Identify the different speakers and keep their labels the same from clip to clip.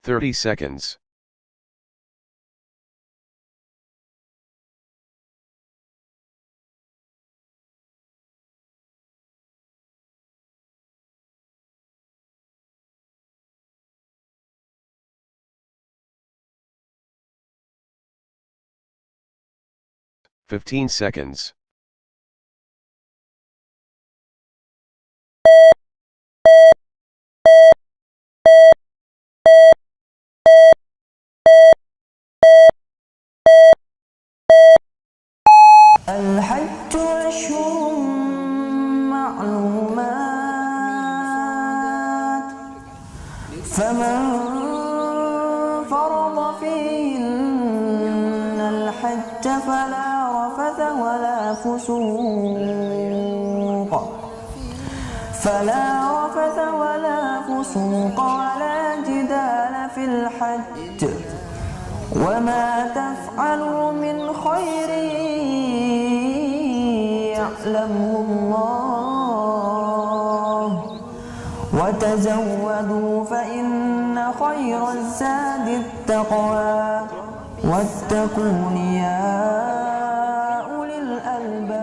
Speaker 1: 30 seconds. Fifteen seconds.
Speaker 2: الحج أشهر معلومات فمن فرض فيهن الحج فلا رفث ولا فسوق ولا جدال في الحج وما تفعلوا من خير يعلمه الله وتزودوا فإن خير الزاد التقوى واتقون يا أولي الألباب.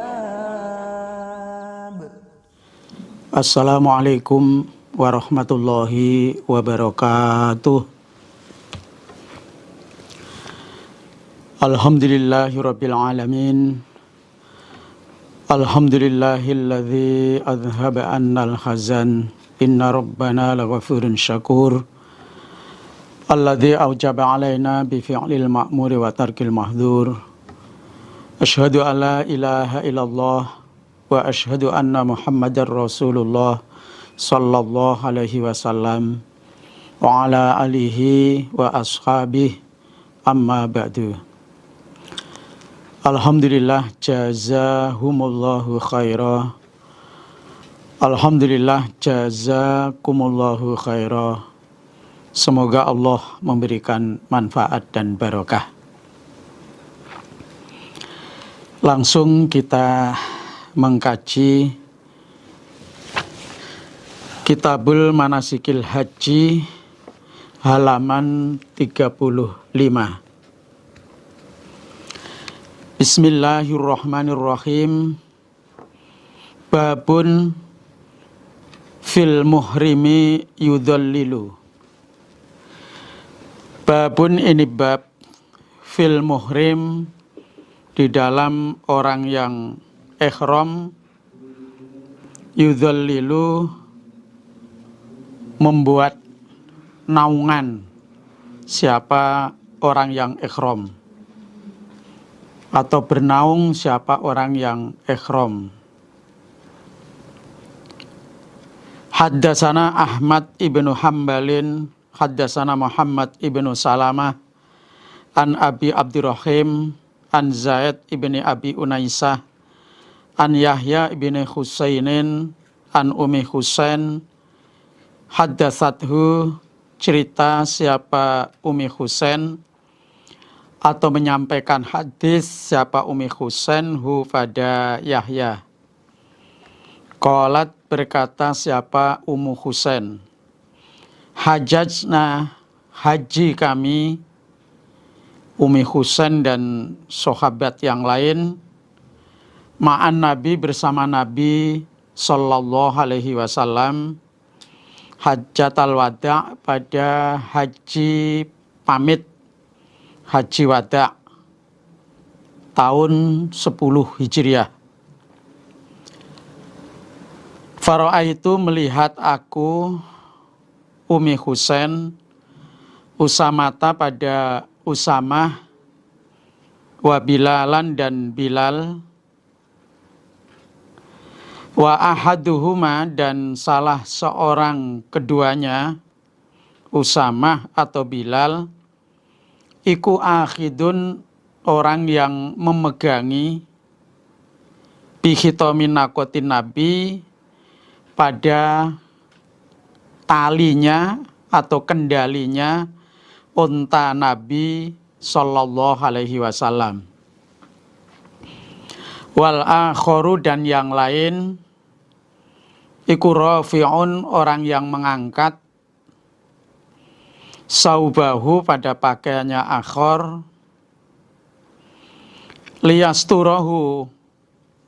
Speaker 3: Assalamualaikum warahmatullahi wabarakatuh. Alhamdulillahirabbil alamin. Alhamdulillahilladzi adhhaba 'annal hazan. Inna rabbana laghafurun syakur. Alladzi aujaba 'alaina bi fi'lil ma'muri wa tarkil mahdhur. Asyhadu an la ilaha illallah wa asyhadu anna Muhammadar Rasulullah sallallahu alaihi wasallam wa ala alihi wa ashabihi amma ba'du. Alhamdulillah jazahumullahu khaira. Alhamdulillah jazakumullahu khaira. Semoga Allah memberikan manfaat dan barokah. Langsung kita mengkaji Kitabul Manasikil Haji halaman 35. Bismillahirrahmanirrahim. Babun fil muhrimi yudhallilu. Babun ini bab fil muhrim di dalam orang yang ihram yudhallilu membuat naungan siapa orang yang ihram atau bernaung siapa orang yang ihram. Haddasana Ahmad ibnu Hambalin, haddasana Muhammad ibnu Salamah, an Abi Abdurrahim, an Zaid ibni Abi Unaisah, an Yahya ibni Husainin, an Umi Husain, haddasathu cerita siapa Umi Husain, atau menyampaikan hadis siapa Umi Husain hu pada Yahya. Qalat berkata siapa Ummu Husain, hajajna haji kami, Umi Husain dan sahabat yang lain, ma'an Nabi bersama Nabi sallallahu alaihi wasallam, hajjatal wada' pada haji pamit, haji wada' tahun 10 Hijriah. Fara'aitu melihat aku Umi Husain Usamata pada Usamah wa Bilalan dan Bilal wa ahaduhuma dan salah seorang keduanya Usamah atau Bilal iku akhidun orang yang memegangi bihitomin nakotin Nabi pada talinya atau kendalinya unta Nabi sallallahu alaihi wasallam. Wal akharu dan yang lain iku rafi'un orang yang mengangkat saubahu pada pakaiannya akhor, liyasturahu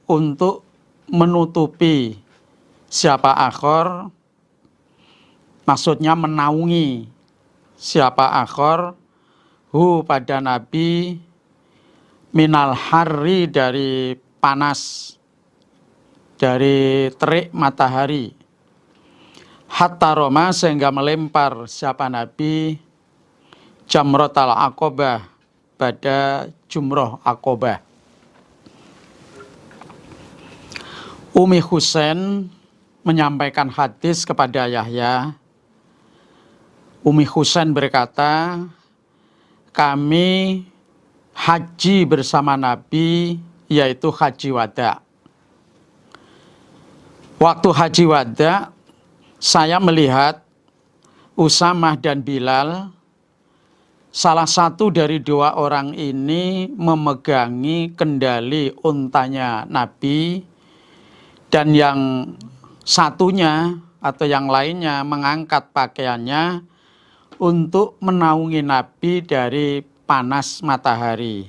Speaker 3: untuk menutupi siapa akhor, maksudnya menaungi siapa akhor, hu pada Nabi, minal harri dari panas, dari terik matahari, hatta roma sehingga melempar siapa Nabi jamrotal aqobah pada jumroh aqobah. Umi Husain menyampaikan hadis kepada Yahya. Umi Husain berkata, kami haji bersama Nabi, yaitu haji wada. Waktu haji wada, saya melihat Usamah dan Bilal, salah satu dari dua orang ini memegangi kendali untanya Nabi, dan yang satunya atau yang lainnya mengangkat pakaiannya untuk menaungi Nabi dari panas matahari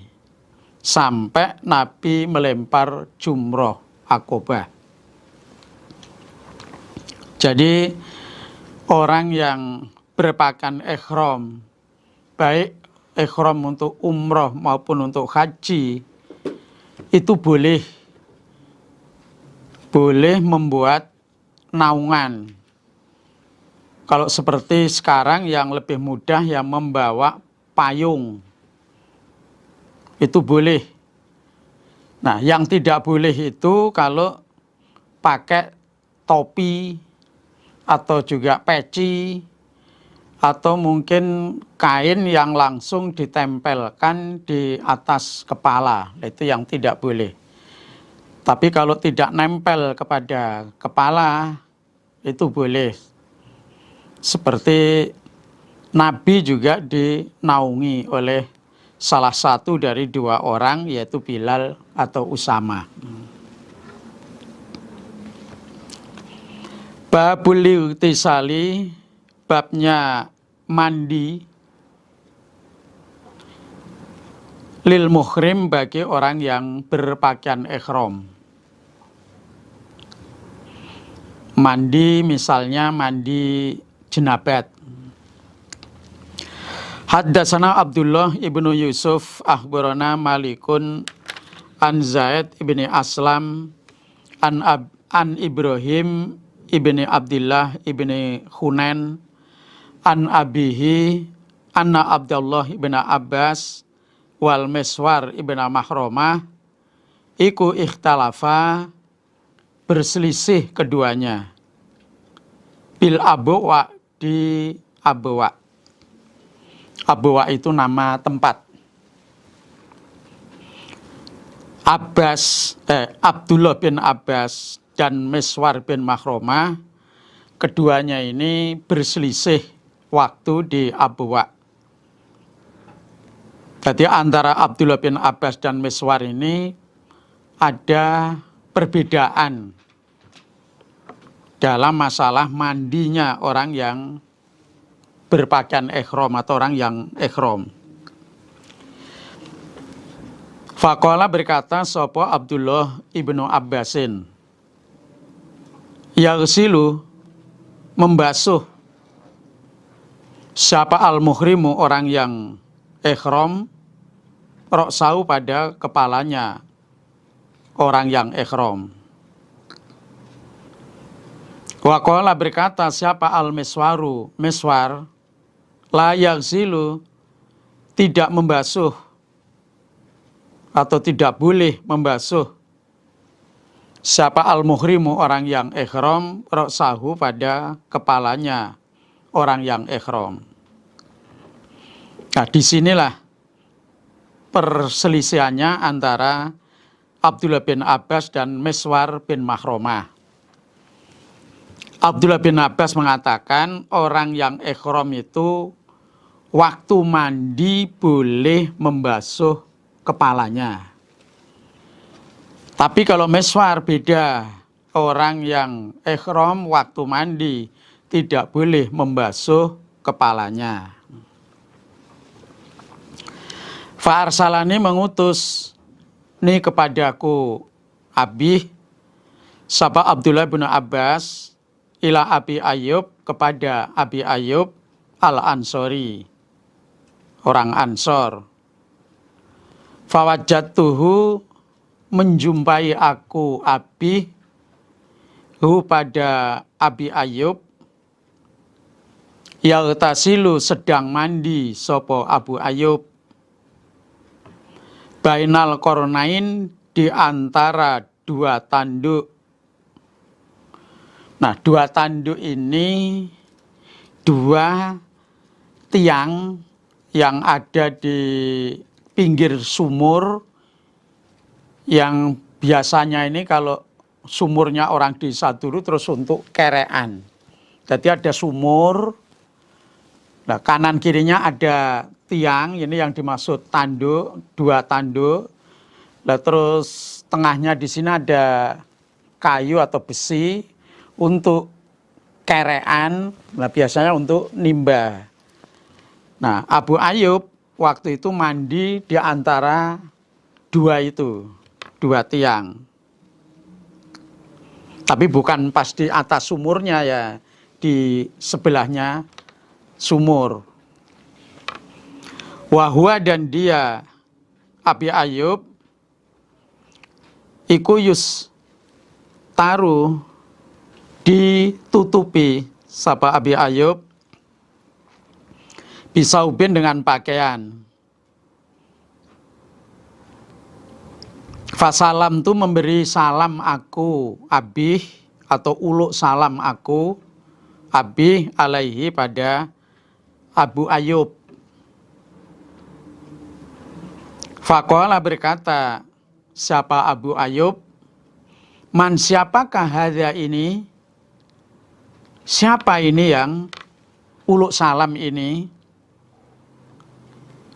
Speaker 3: sampai Nabi melempar jumroh aqobah. Jadi orang yang berpakaian ihram, baik ihram untuk umroh maupun untuk haji, itu boleh membuat naungan. Kalau seperti sekarang yang lebih mudah yang membawa payung, itu boleh. Nah, yang tidak boleh itu kalau pakai topi atau juga peci atau mungkin kain yang langsung ditempelkan di atas kepala, itu yang tidak boleh. Tapi kalau tidak nempel kepada kepala, itu boleh. Seperti Nabi juga dinaungi oleh salah satu dari dua orang, yaitu Bilal atau Usamah. Babul ightisali, babnya mandi lil muhrim bagi orang yang berpakaian ihram. Mandi misalnya mandi jenabat. Haddatsana Abdullah ibnu Yusuf akhbarana Malikun an Zaid ibni Aslam an Ibrahim ibni Abdullah ibni Hunain an abihi anna Abdullah ibn Abbas wal Miswar ibn Mahromah iku ikhtalafa, berselisih keduanya, bil abwa, di abwa. Abwa itu nama tempat. Abdullah bin Abbas dan Miswar bin Mahromah, keduanya ini berselisih waktu di abwa. Jadi antara Abdullah bin Abbas dan Miswar ini ada perbedaan dalam masalah mandinya orang yang berpakaian ihram atau orang yang ihram. Faqala berkata sapa Abdullah ibnu Abbasin, yaghsilu, membasuh siapa al-muhrimu, orang yang ihram, ra'sahu pada kepalanya orang yang ihram. Wa qala berkata siapa al-miswaru, miswar, la yaghsilu, tidak membasuh atau tidak boleh membasuh siapa al-muhrimu, orang yang ihram, ra'sahu pada kepalanya orang yang ihram. Nah, disinilah perselisihannya antara Abdullah bin Abbas dan Miswar bin Mahromah. Abdullah bin Abbas mengatakan orang yang ihram itu waktu mandi boleh membasuh kepalanya. Tapi kalau Miswar beda, orang yang ihram waktu mandi tidak boleh membasuh kepalanya. Fa'arsalani mengutus ni kepadaku Abi sapa Abdullah bin Abbas ila Abi Ayyub kepada Abi Ayyub al-Ansori, orang Ansor. Fawajadtuhu menjumpai aku Abi hu pada Abi Ayyub yaghtasilu sedang mandi sopo Abu Ayyub bainal kornain di antara dua tanduk. Nah, dua tanduk ini dua tiang yang ada di pinggir sumur yang biasanya ini kalau sumurnya orang desa dulu terus untuk kerean. Jadi ada sumur, nah kanan kirinya ada tiang, ini yang dimaksud tanduk, dua tanduk. Nah terus tengahnya di sini ada kayu atau besi untuk kerean, nah biasanya untuk nimba. Nah Abu Ayyub waktu itu mandi di antara dua itu, dua tiang. Tapi bukan pas di atas sumurnya ya, di sebelahnya sumur. Wahwa dan dia Abi Ayyub iku yus taruh ditutupi sapa Abi Ayyub bisaubin dengan pakaian. Fasalam tu memberi salam aku Abi atau uluk salam aku Abi alaihi pada Abu Ayyub. Faqala berkata siapa Abu Ayyub, man siapakah hadza ini? Siapa ini yang uluk salam ini?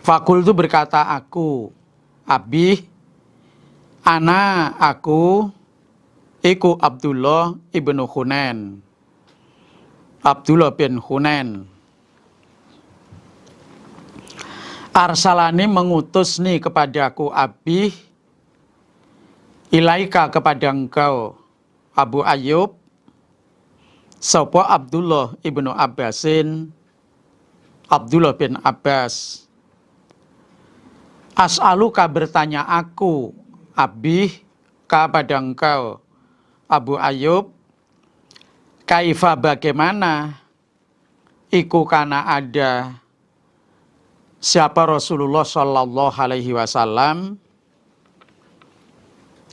Speaker 3: Fakul itu berkata aku Abi ana aku iku Abdullah ibnu Hunain, Abdullah bin Hunain. Arsalani mengutus nih kepadaku Abi ilaika kepada engkau Abu Ayyub sapa Abdullah ibnu Abbasin, Abdullah bin Abbas. As'aluka bertanya aku Abi kepada engkau Abu Ayyub kaifa bagaimana iku kana ada siapa Rasulullah Shallallahu Alaihi Wasallam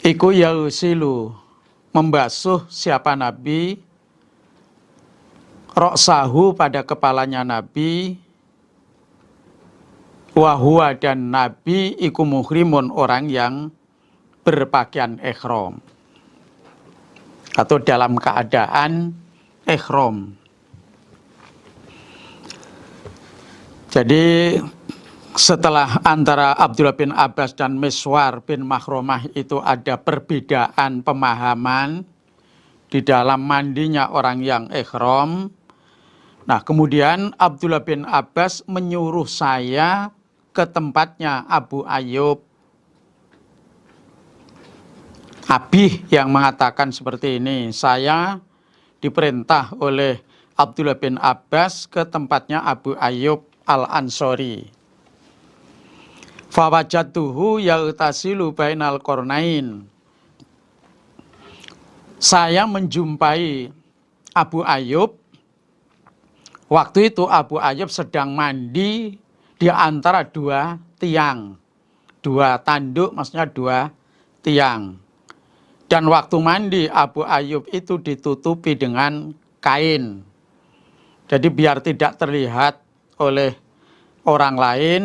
Speaker 3: iku yausilu membasuh siapa Nabi roksahu pada kepalanya Nabi wahwa dan Nabi iku muhrimun orang yang berpakaian ihram atau dalam keadaan ihram. Jadi setelah antara Abdullah bin Abbas dan Miswar bin Makhromah itu ada perbedaan pemahaman di dalam mandinya orang yang ihram. Nah kemudian Abdullah bin Abbas menyuruh saya ke tempatnya Abu Ayyub. Abi yang mengatakan seperti ini, saya diperintah oleh Abdullah bin Abbas ke tempatnya Abu Ayyub al-Ansori. Fawajadtuhu yaghtasilu bainal qarnain. Saya menjumpai Abu Ayyub. Waktu itu Abu Ayyub sedang mandi di antara dua tiang. Dua tanduk, maksudnya dua tiang. Dan waktu mandi Abu Ayyub itu ditutupi dengan kain. Jadi biar tidak terlihat oleh orang lain,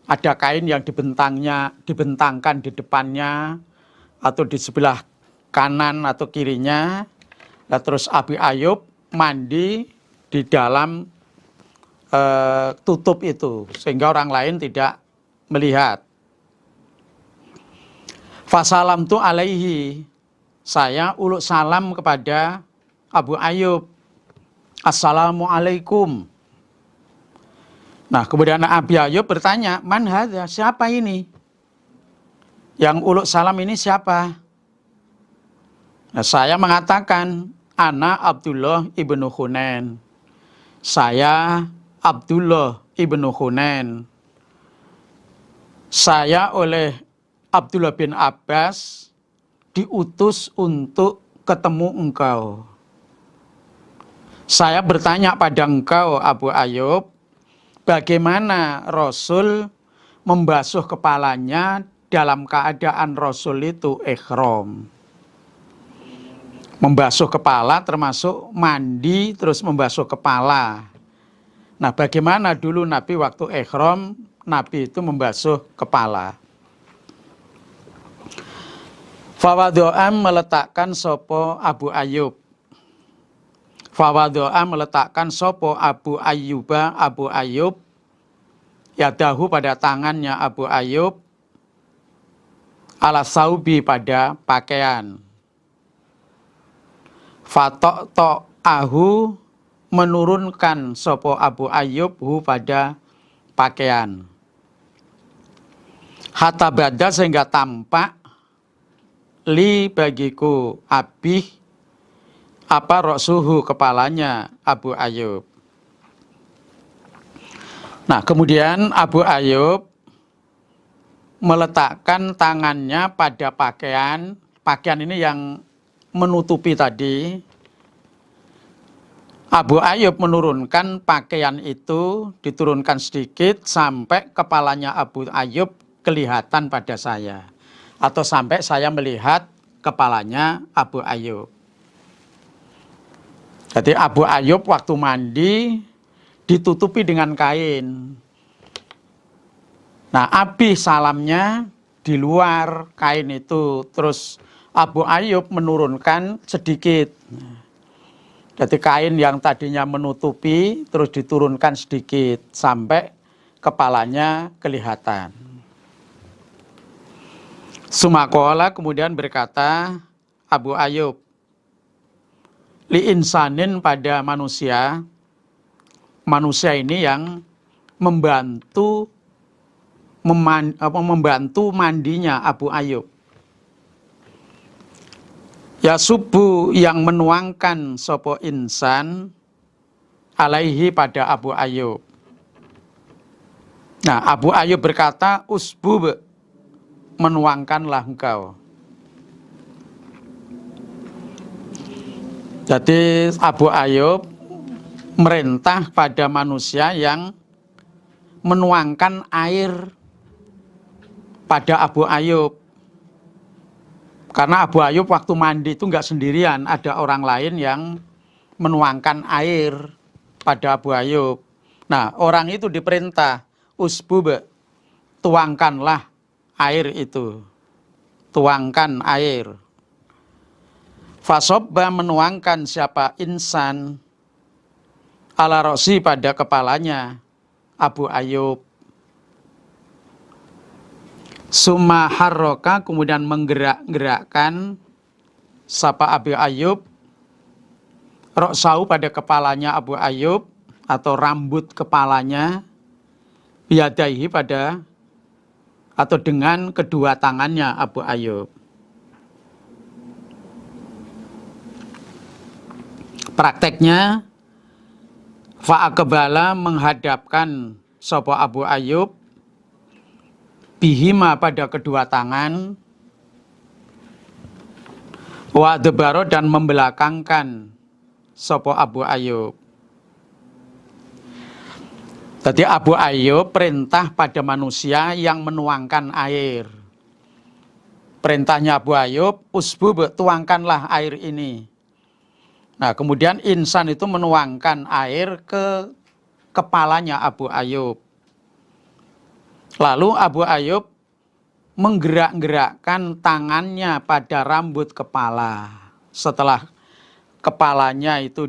Speaker 3: ada kain yang dibentangkan di depannya atau di sebelah kanan atau kirinya. Nah, terus Abu Ayyub mandi di dalam tutup itu sehingga orang lain tidak melihat. Fasalam tu alaihi, saya uluk salam kepada Abu Ayyub. Assalamualaikum. Nah, kemudian Abi Ayub bertanya, "Man hadza? Siapa ini? Yang uluk salam ini siapa?" Nah, saya mengatakan, "Ana Abdullah ibnu Hunain." Saya Abdullah ibnu Hunain. Saya oleh Abdullah bin Abbas diutus untuk ketemu engkau. Saya bertanya pada engkau, Abu Ayub, bagaimana Rasul membasuh kepalanya dalam keadaan Rasul itu ihram. Membasuh kepala termasuk mandi terus membasuh kepala. Nah, bagaimana dulu Nabi waktu ihram, Nabi itu membasuh kepala. Fawado'am meletakkan sopo Abu Ayub. Fawado'am meletakkan sopo Abu Ayub, yadahu pada tangannya Abu Ayub, ala saubi pada pakaian. Fatokto'ahu menurunkan sopo Abu Ayub hu pada pakaian. Hatta bada sehingga tampak li bagiku abih apa roksuhu kepalanya Abu Ayub. Nah, kemudian Abu Ayub meletakkan tangannya pada pakaian. Pakaian ini yang menutupi tadi. Abu Ayub menurunkan pakaian itu, diturunkan sedikit sampai kepalanya Abu Ayub kelihatan pada saya. Atau sampai saya melihat kepalanya Abu Ayub. Jadi Abu Ayub waktu mandi ditutupi dengan kain. Nah, Abi salamnya di luar kain itu. Terus Abu Ayub menurunkan sedikit. Jadi kain yang tadinya menutupi terus diturunkan sedikit sampai kepalanya kelihatan. Sumakola kemudian berkata Abu Ayub, li insanin pada manusia. Manusia ini yang membantu mandinya Abu Ayub. Ya subuh yang menuangkan sopo insan alaihi pada Abu Ayub. Nah, Abu Ayub berkata, usbub, menuangkanlah engkau. Jadi Abu Ayub merintah pada manusia yang menuangkan air pada Abu Ayub. Karena Abu Ayub waktu mandi itu nggak sendirian, ada orang lain yang menuangkan air pada Abu Ayub. Nah, orang itu diperintah, usbub, tuangkanlah air itu. Tuangkan air. Fasobba menuangkan siapa insan ala rosi pada kepalanya Abu Ayub. Summa harroka kemudian menggerak-gerakkan sapa Abu Ayub roksau pada kepalanya Abu Ayub atau rambut kepalanya biadaihi pada atau dengan kedua tangannya Abu Ayub. Prakteknya fa'akbala menghadapkan sapa Abu Ayub bihima pada kedua tangan, wa adbaro dan membelakangkan sapa Abu Ayub. Jadi Abu Ayub perintah pada manusia yang menuangkan air. Perintahnya Abu Ayub, usbub, tuangkanlah air ini. Nah, kemudian insan itu menuangkan air ke kepalanya Abu Ayub. Lalu Abu Ayub menggerak-gerakkan tangannya pada rambut kepala. Setelah kepalanya itu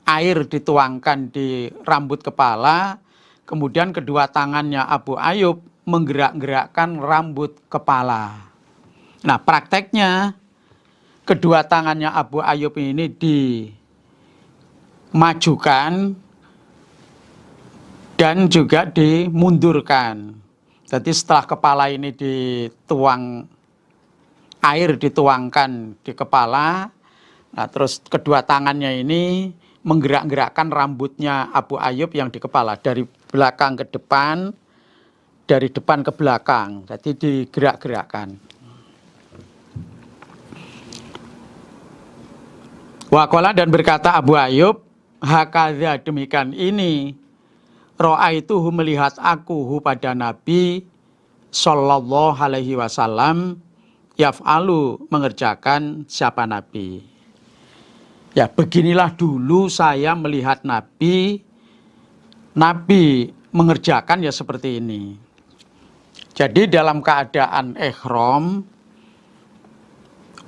Speaker 3: air dituangkan di rambut kepala, kemudian kedua tangannya Abu Ayub menggerak-gerakkan rambut kepala. Nah, prakteknya kedua tangannya Abu Ayub ini dimajukan dan juga dimundurkan. Jadi setelah kepala ini air dituangkan di kepala, nah terus kedua tangannya ini menggerak-gerakkan rambutnya Abu Ayyub yang di kepala dari belakang ke depan, dari depan ke belakang, jadi digerak-gerakkan. Waqala, dan berkata Abu Ayyub, hakadha, demikian ini, ra'aituhu, melihat aku pada Nabi sallallahu alaihi wasallam, yaf'alu, mengerjakan siapa Nabi. Ya, beginilah dulu saya melihat Nabi mengerjakan ya seperti ini. Jadi dalam keadaan ihram,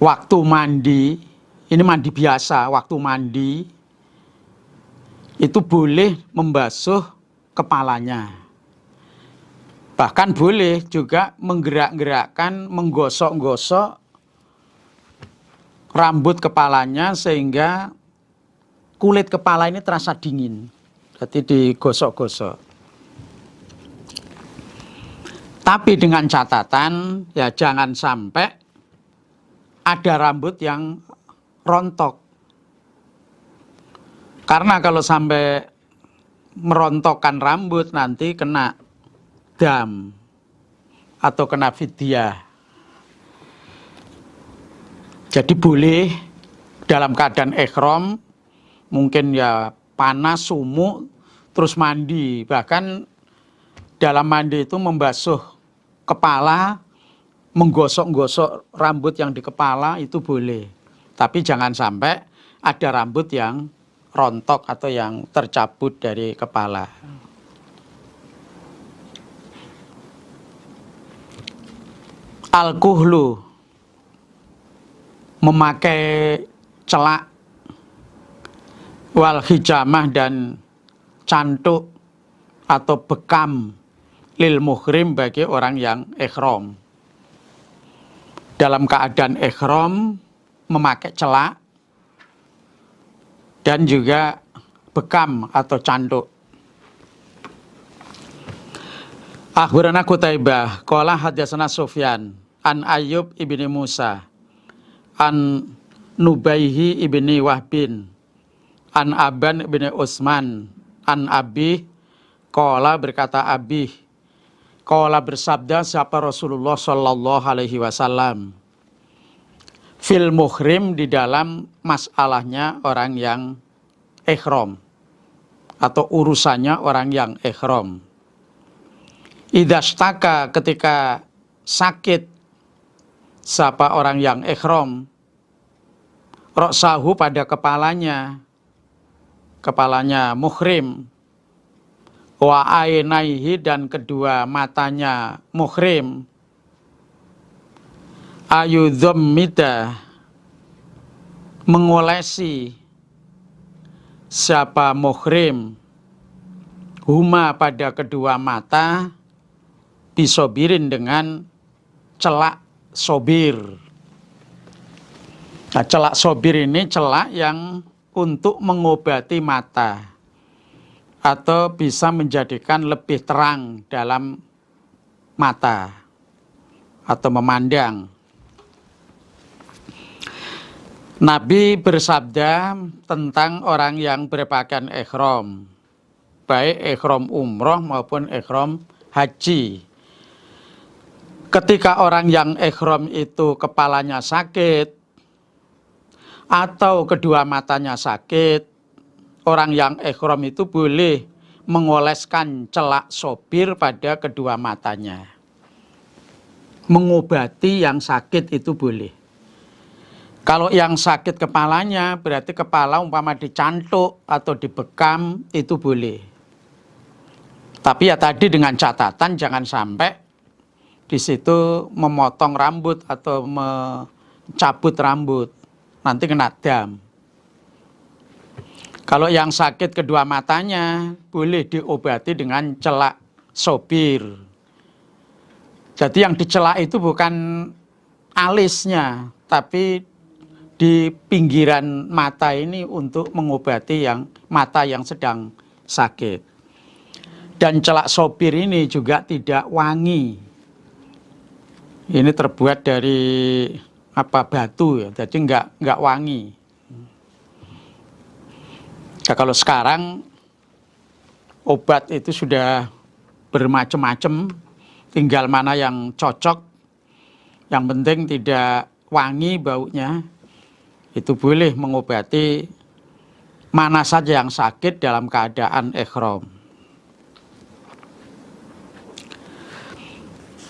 Speaker 3: waktu mandi, ini mandi biasa, waktu mandi itu boleh membasuh kepalanya. Bahkan boleh juga menggerak-gerakkan, menggosok-gosok rambut kepalanya sehingga kulit kepala ini terasa dingin. Jadi digosok-gosok. Tapi dengan catatan, ya jangan sampai ada rambut yang rontok. Karena kalau sampai merontokkan rambut nanti kena dam atau kena fidyah. Jadi boleh dalam keadaan ihram, mungkin ya panas, sumuk, terus mandi. Bahkan dalam mandi itu membasuh kepala, menggosok-gosok rambut yang di kepala itu boleh. Tapi jangan sampai ada rambut yang rontok atau yang tercabut dari kepala. Al-kuhlu, memakai celak, wal hijamah, dan cantuk atau bekam, lil muhrim, bagi orang yang ihram. Dalam keadaan ihram memakai celak dan juga bekam atau cantuk. Akhbarana Qutaibah qala hadatsana Sufyan an Ayyub ibni Musa an Nubaihi ibni Wahbin an Aban ibni Utsman an Abi qala, berkata Abi, qala, bersabda siapa Rasulullah sallallahu alaihi wasallam, fil muhrim, di dalam masalahnya orang yang ihram atau urusannya orang yang ihram. Idastaka, ketika sakit siapa orang yang ihram, roksahu, pada kepalanya muhrim, wa ainaihi, dan kedua matanya muhrim, ayudhammida, mengolesi siapa muhrim, huma, pada kedua mata, bisobirin, dengan celak sobir. Nah, celak sobir ini celak yang untuk mengobati mata atau bisa menjadikan lebih terang dalam mata atau memandang. Nabi bersabda tentang orang yang berpakaian ihram, baik ihram umroh maupun ihram haji. Ketika orang yang ihram itu kepalanya sakit atau kedua matanya sakit, orang yang ihram itu boleh mengoleskan celak sobir pada kedua matanya. Mengobati yang sakit itu boleh. Kalau yang sakit kepalanya, berarti kepala umpama dicantuk atau dibekam, itu boleh. Tapi ya tadi dengan catatan jangan sampai di situ memotong rambut atau mencabut rambut, nanti kena dam. Kalau yang sakit kedua matanya, boleh diobati dengan celak sobir. Jadi yang dicelak itu bukan alisnya, tapi di pinggiran mata ini untuk mengobati yang mata yang sedang sakit. Dan celak sopir ini juga tidak wangi. Ini terbuat dari batu ya, jadi nggak wangi. Nah, kalau sekarang obat itu sudah bermacam-macam, tinggal mana yang cocok. Yang penting tidak wangi baunya, itu boleh mengobati mana saja yang sakit dalam keadaan ihram.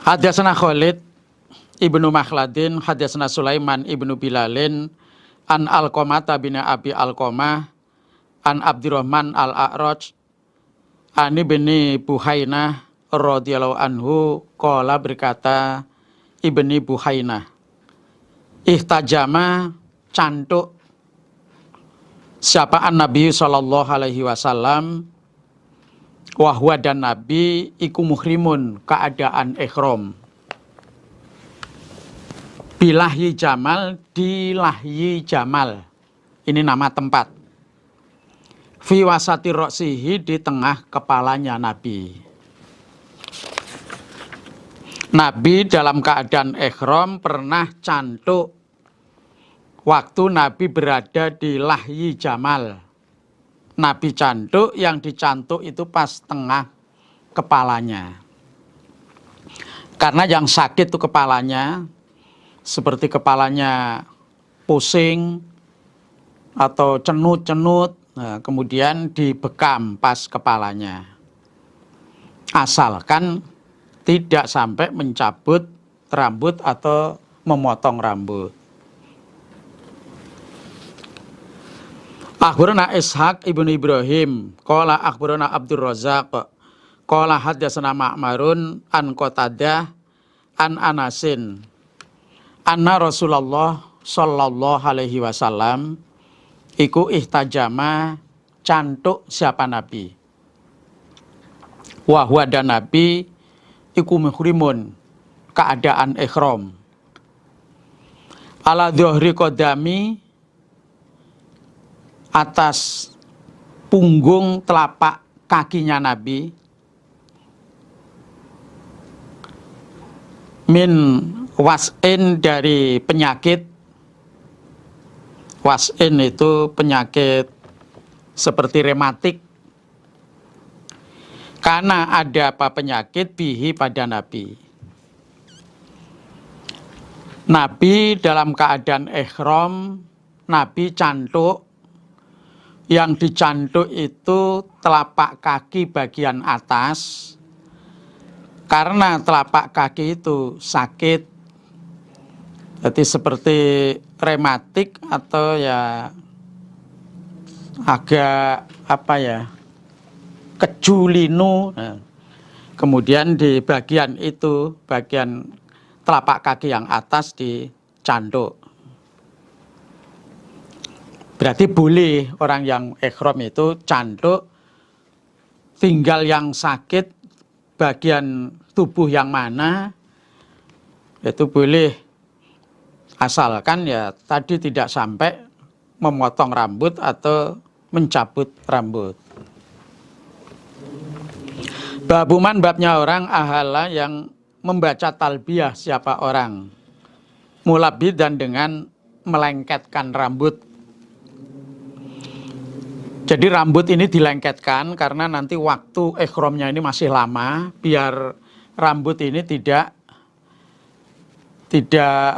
Speaker 3: Hadatsana Khalid Ibnu Makhladin, hadatsana Sulaiman Ibnu Bilalin, an Alqamah bin Abi Alqamah, an Abdurrahman Al-A'raj, an Ibni Buhainah radhiyallahu anhu qala berkata Ibni Buhainah, ihtajama cantuk siapa Nabi sallallahu alaihi wasallam, wahwa dan Nabi iku muhrimun keadaan ihram. Bilahyi Jamal, di Lahyi Jamal. Ini nama tempat. Fi wasati roksihi, di tengah kepalanya Nabi. Nabi dalam keadaan ihram pernah cantuk waktu Nabi berada di Lahyi Jamal. Nabi cantuk, yang dicantuk itu pas tengah kepalanya. Karena yang sakit itu kepalanya, seperti kepalanya pusing atau cenut-cenut, nah, kemudian dibekam pas kepalanya. Asalkan tidak sampai mencabut rambut atau memotong rambut. Akhbarana Ishaq ibnu Ibrahim, qala akhbarana Abdur Razzaq, qala hadatsana Ma'marun an Qatadah an Anasin, anna Rasulullah sallallahu alaihi wasallam iku ihtajama cantuk siapa Nabi. Wahwa dan Nabi iku muhrimun keadaan ihram. Ala dhuhri qadami, atas punggung telapak kakinya Nabi, min was'in, dari penyakit. Was'in itu penyakit seperti rematik. Karena ada apa penyakit bihi pada Nabi. Nabi dalam keadaan ihram, Nabi cantuk. Yang dicantuk itu telapak kaki bagian atas. Karena telapak kaki itu sakit, jadi seperti rematik atau ya agak kejulinu. Nah, kemudian di bagian itu, bagian telapak kaki yang atas dicantuk. Berarti boleh orang yang ihram itu cantuk, tinggal yang sakit bagian tubuh yang mana itu boleh, asalkan ya tadi tidak sampai memotong rambut atau mencabut rambut. Babuman, babnya orang ahala yang membaca talbiyah siapa orang, mulabid dan dengan melengketkan rambut. Jadi rambut ini dilengketkan karena nanti waktu ihramnya ini masih lama, biar rambut ini tidak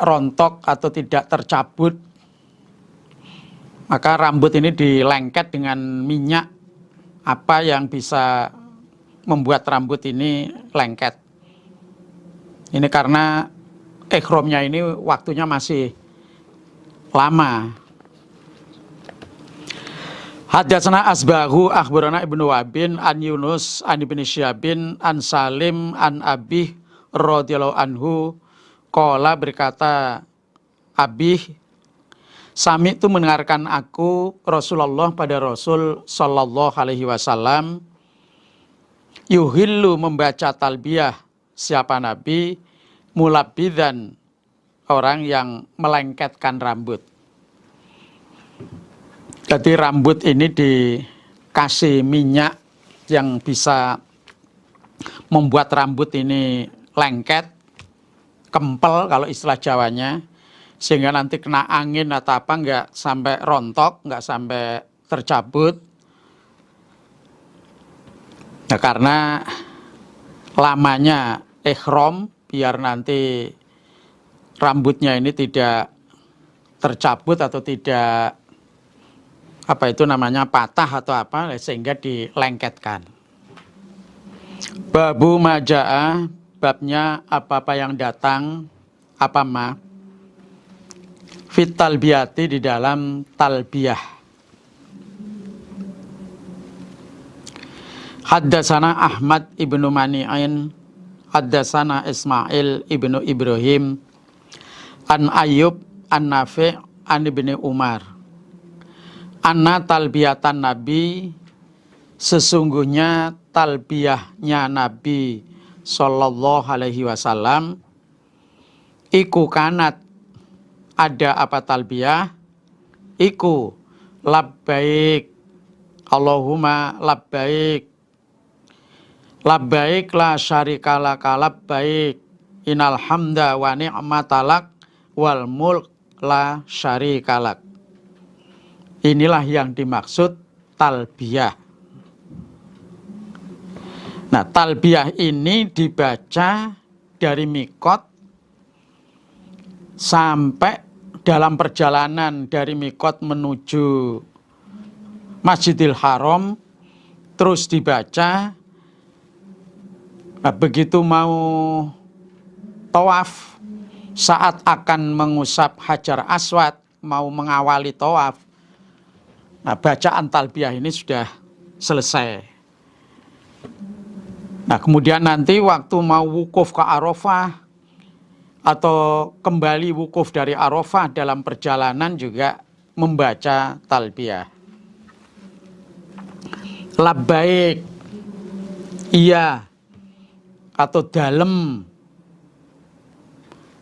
Speaker 3: rontok atau tidak tercabut. Maka rambut ini dilengket dengan minyak apa yang bisa membuat rambut ini lengket. Ini karena ihramnya ini waktunya masih lama. Hadatsana Asbahu akhbarana Ibnu Wabin an Yunus an Ibnu Syabin an Salim an Abi radhiyallahu anhu qala, berkata Abi, sami itu mendengarkan aku Rasulullah pada Rasul sallallahu alaihi wasallam yuhillu membaca talbiyah siapa Nabi, mulabbidzan orang yang melengketkan rambut. Jadi rambut ini dikasih minyak yang bisa membuat rambut ini lengket, kempel kalau istilah Jawanya, sehingga nanti kena angin atau apa nggak sampai rontok, nggak sampai tercabut. Nah, karena lamanya ihram, biar nanti rambutnya ini tidak tercabut atau tidak apa itu namanya patah atau apa, sehingga dilengketkan. Babu majaa, babnya apa-apa yang datang, apa ma fit talbiyati, di dalam talbiyah. Haddasana Ahmad ibnu Mani'in, haddasana Ismail ibnu Ibrahim, an Ayyub an Nafi' an ibni Umar, anna talbiyatan Nabi, sesungguhnya talbiyahnya Nabi Sallallahu Alaihi Wasallam, iku kanat, ada apa talbiyah, iku labbaik Allahumma labbaik, labbaik la syarikalaka labbaik, innal hamda wa ni'matalak wal mulk la syarikalak. Inilah yang dimaksud talbiyah. Nah, talbiyah ini dibaca dari mikot sampai dalam perjalanan dari mikot menuju Masjidil Haram, terus dibaca. Nah, begitu mau tawaf, saat akan mengusap Hajar Aswad, mau mengawali tawaf, nah, bacaan talbiyah ini sudah selesai. Nah, kemudian nanti waktu mau wukuf ke Arafah atau kembali wukuf dari Arafah dalam perjalanan juga membaca talbiyah. Labbaik, iya atau dalem.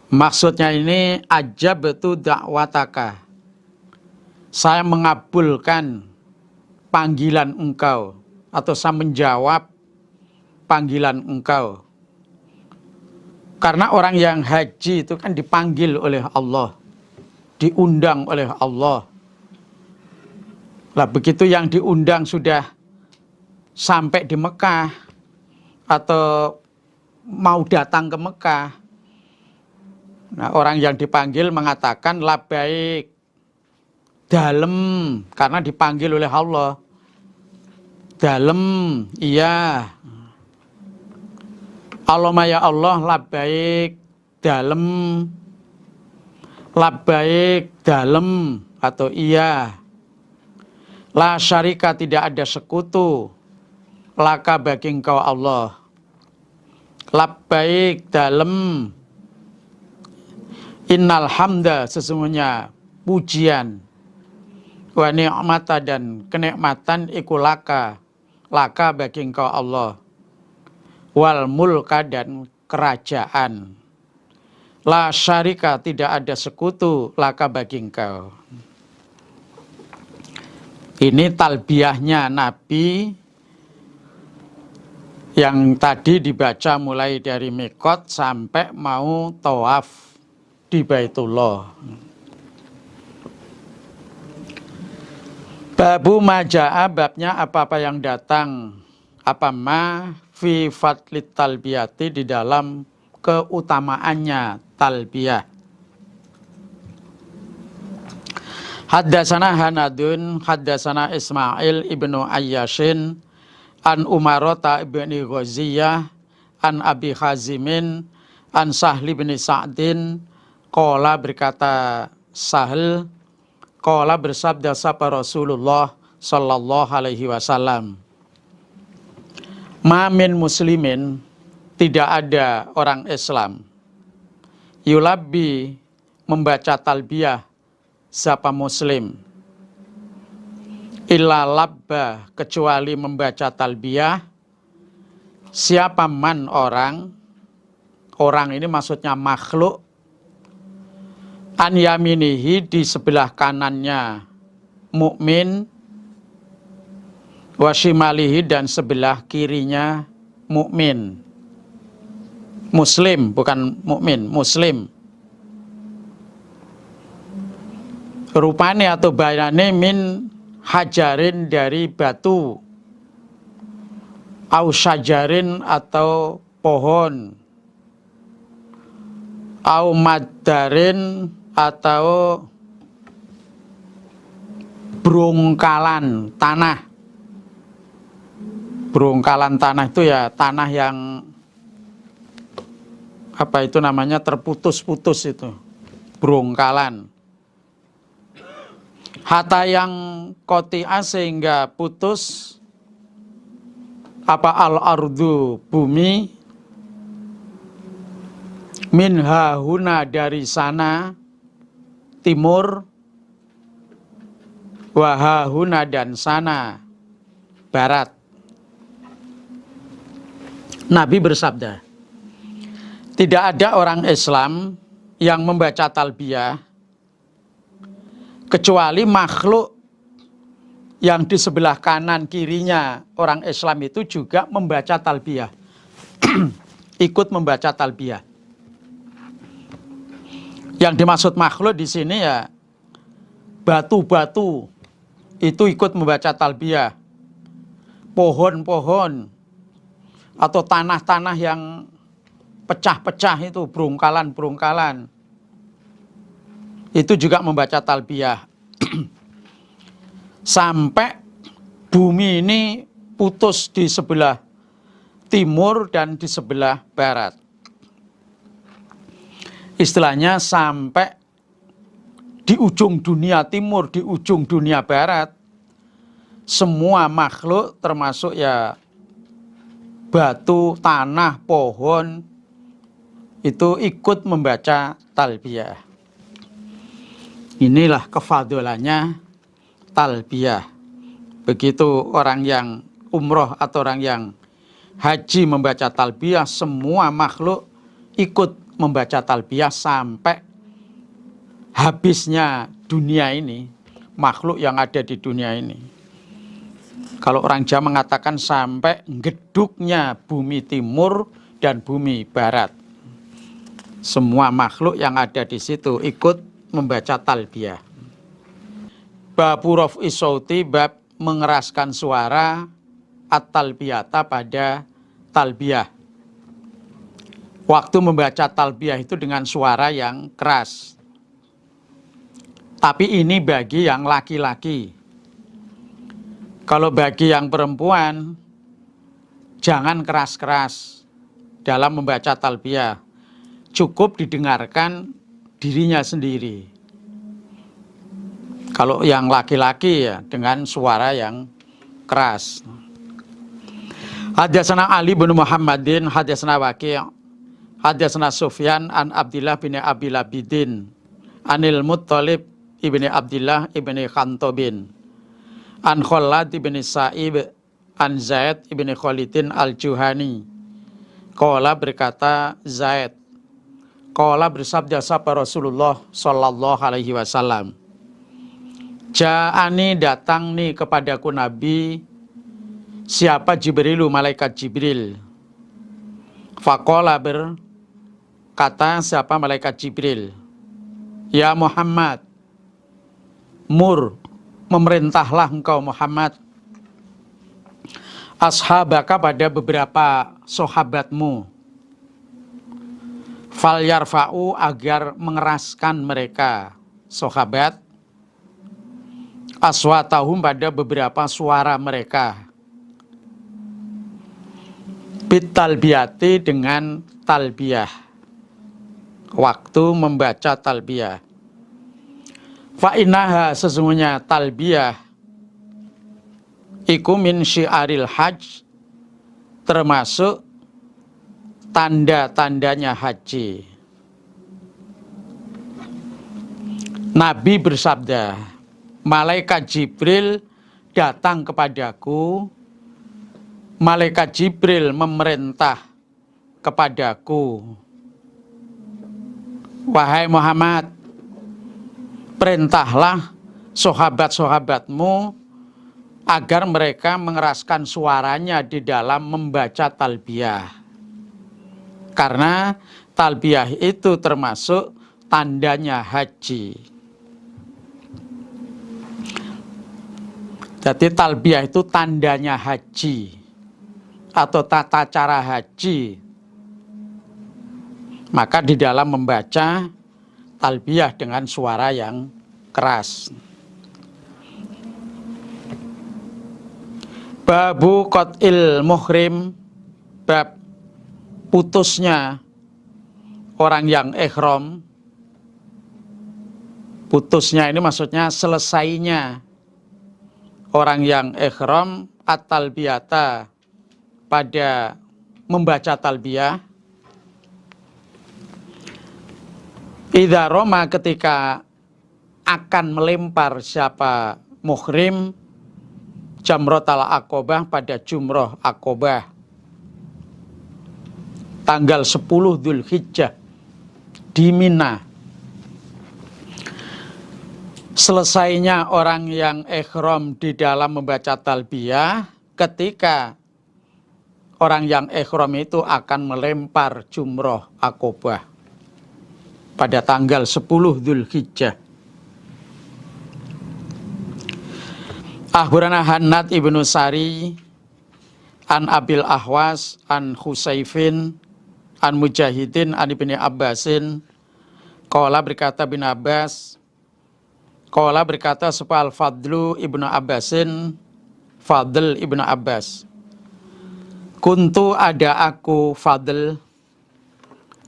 Speaker 3: Maksudnya ini ajabtu da'wataka, saya mengabulkan panggilan engkau, atau saya menjawab panggilan engkau. Karena orang yang haji itu kan dipanggil oleh Allah, diundang oleh Allah. Lah begitu yang diundang sudah sampai di Mekah atau mau datang ke Mekah, nah, orang yang dipanggil mengatakan labbaik, dalem, karena dipanggil oleh Allah. Dalem, iya. Allahumma ya Allah, labbaik, dalem, labbaik, dalem, atau iya. La syarika, tidak ada sekutu, laka bagi engkau Allah. Labbaik, dalem, innal hamda, sesungguhnya pujian, wa ni'mata, dan kenikmatan, iku laka, laka bagi engkau Allah. Wal mulka, dan kerajaan. La syarika, tidak ada sekutu, laka bagi engkau. Ini talbiyahnya Nabi yang tadi dibaca mulai dari mikot sampai mau tawaf di Baitullah. Babu majaa, babnya apa-apa yang datang, apa ma fi fadlit talbiyati, di dalam keutamaannya talbiyah. Haddasana Hanadun, haddasana Ismail ibnu Ayyashin, an Umarota ibni Ghaziyah, an Abi Hazimin, an Sahli bin Sa'din, qala, berkata Sahl, qala, bersabda sabda Rasulullah sallallahu alaihi wasallam, ma min muslimin, tidak ada orang Islam, yulabbi, membaca talbiyah, siapa muslim, illa labba, kecuali membaca talbiyah, siapa man, orang, orang ini maksudnya makhluk, an yaminihi, di sebelah kanannya mukmin, wa shimalihi, dan sebelah kirinya mukmin. Muslim, bukan mukmin, muslim. Rupane atau bayane min hajarin dari batu, au syajarin atau pohon, au madarin atau brongkalan tanah. Brongkalan tanah itu ya tanah yang apa itu namanya terputus-putus itu, brongkalan. Hatta yang koti'a sehingga putus apa al-ardu bumi, minha huna dari sana timur, wahahuna dan sana barat. Nabi bersabda, tidak ada orang Islam yang membaca talbiyah kecuali makhluk yang di sebelah kanan kirinya orang Islam itu juga membaca talbiyah. Ikut membaca talbiyah. Yang dimaksud makhluk di sini ya batu-batu itu ikut membaca talbiyah. Pohon-pohon atau tanah-tanah yang pecah-pecah itu, brongkalan-brongkalan, itu juga membaca talbiyah. Sampai bumi ini putus di sebelah timur dan di sebelah barat. Istilahnya sampai di ujung dunia timur, di ujung dunia barat, semua makhluk termasuk ya batu, tanah, pohon, itu ikut membaca talbiyah. Inilah kefadilannya talbiyah. Begitu orang yang umroh atau orang yang haji membaca talbiyah, semua makhluk ikut membaca talbiyah sampai habisnya dunia ini, makhluk yang ada di dunia ini. Kalau orang Jawa mengatakan sampai geduknya bumi timur dan bumi barat. Semua makhluk yang ada di situ ikut membaca talbiyah. Babu raf'i sauti, bab mengeraskan suara at-talbiyata pada talbiyah. Waktu membaca talbiyah itu dengan suara yang keras. Tapi ini bagi yang laki-laki. Kalau bagi yang perempuan, jangan keras-keras dalam membaca talbiyah. Cukup didengarkan dirinya sendiri. Kalau yang laki-laki ya dengan suara yang keras. Hadatsana Ali bin Muhammadin, hadatsana Waqi', hadatsana Sufyan an Abdillah bin Abi Labidin, anil Muttalib ibni Abdillah ibni Khantobin, an Khalad ibni Sa'ib, an Zaid ibni Khalidin al-Juhani. Qala berkata Zaid, qala bersabda sabda Rasulullah sallallahu alaihi wasallam, Ja'ani datang nih kepadaku Nabi, siapa Jibrilu, malaikat Jibril. Faqala berkata siapa malaikat Jibril, ya Muhammad, mur, memerintahlah engkau Muhammad, ashabaka pada beberapa sahabatmu, fal yarfa'u agar mengeraskan mereka sahabat, aswatahum pada beberapa suara mereka, bit talbiyati dengan talbiyah, waktu membaca talbiyah. Fa innaha sesungguhnya talbiyah iku min syiaril hajj, termasuk tanda-tandanya haji. Nabi bersabda, malaikat Jibril datang kepadaku, malaikat Jibril memerintah kepadaku, wahai Muhammad, perintahlah sahabat-sahabatmu agar mereka mengeraskan suaranya di dalam membaca talbiyah. Karena talbiyah itu termasuk tandanya haji. Jadi talbiyah itu tandanya haji atau tata cara haji. Maka di dalam membaca talbiyah dengan suara yang keras. Babu qat'il muhrim, bab putusnya orang yang ihram. Putusnya ini maksudnya selesainya orang yang ihram at-talbiyata pada membaca talbiyah. Idza roma ketika akan melempar siapa muhrim jamratul aqobah pada jumroh aqobah tanggal 10 Dzulhijjah di Mina. Selesainya orang yang ihram di dalam membaca talbiyah ketika orang yang ihram itu akan melempar jumroh aqobah pada tanggal 10 Dzulhijjah. Akhbarana Hannad ibnu Sari an Abil Ahwas an Husaifin an Mujahidin an Ibni Abbasin qala berkata bin Abbas qala berkata sapa Al-Fadlu ibnu Abbasin Fadl ibnu Abbas kuntu ada aku Fadl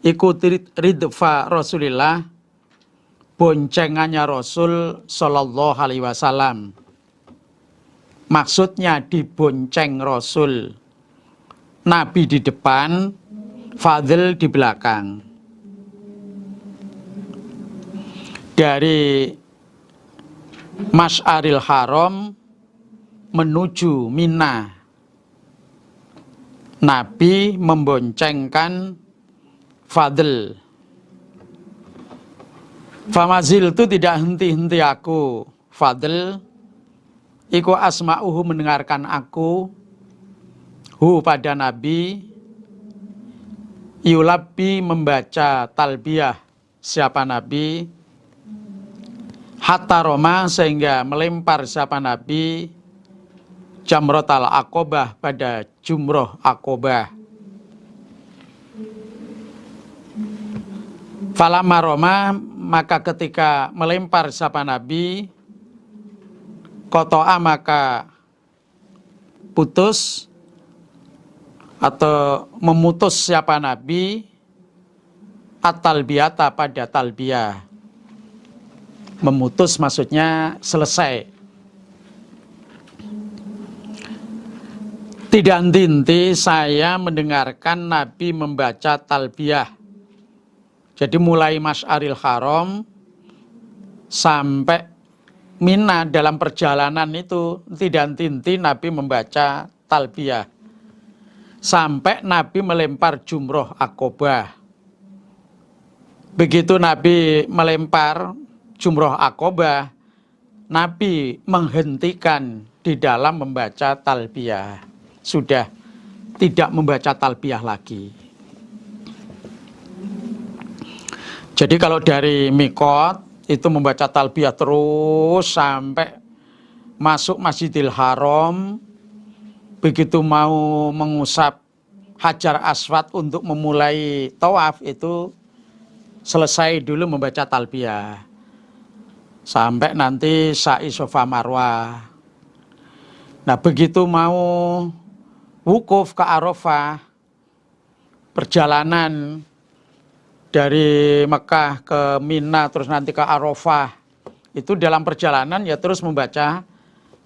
Speaker 3: ikut ridfa Rasulillah boncengannya Rasul sallallahu alaihi wasallam. Maksudnya dibonceng Rasul, Nabi di depan, Fadl di belakang. Dari Masy'aril Haram menuju Mina, Nabi memboncengkan Fadl. Famazil itu tidak henti-henti aku, Fadl. Iku asma'uhu mendengarkan aku hu pada Nabi yulabbi membaca talbiyah siapa Nabi hatta roma sehingga melempar siapa Nabi jamratul aqobah pada jumroh aqobah. Falamma roma maka ketika melempar siapa Nabi koto'a maka putus atau memutus siapa Nabi at-talbiyata pada talbiyah. Memutus maksudnya selesai. Tidak henti-henti saya mendengarkan Nabi membaca talbiyah. Jadi mulai Masy'aril Haram sampai Mina dalam perjalanan itu tidak henti-henti Nabi membaca talbiyah sampai Nabi melempar jumroh aqobah. Begitu Nabi melempar jumroh aqobah, Nabi menghentikan di dalam membaca talbiyah. Sudah tidak membaca talbiyah lagi. Jadi kalau dari miqat itu membaca talbiyah terus sampai masuk Masjidil Haram. Begitu mau mengusap Hajar Aswad untuk memulai tawaf itu selesai dulu membaca talbiyah. Sampai nanti sa'i Safa Marwah. Nah begitu mau wukuf ke Arafah, perjalanan dari Mekah ke Mina terus nanti ke Arafah, itu dalam perjalanan ya terus membaca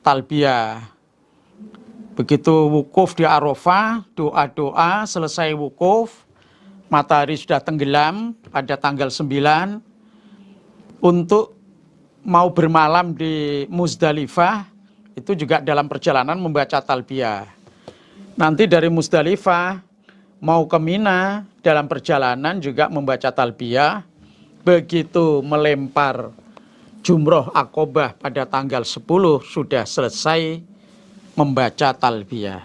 Speaker 3: talbiyah. Begitu wukuf di Arafah, doa-doa, selesai wukuf, matahari sudah tenggelam pada tanggal 9, untuk mau bermalam di Muzdalifah, itu juga dalam perjalanan membaca talbiyah. Nanti dari Muzdalifah mau ke Mina, dalam perjalanan juga membaca talbiyah. Begitu melempar jumroh aqobah pada tanggal 10 sudah selesai membaca talbiyah.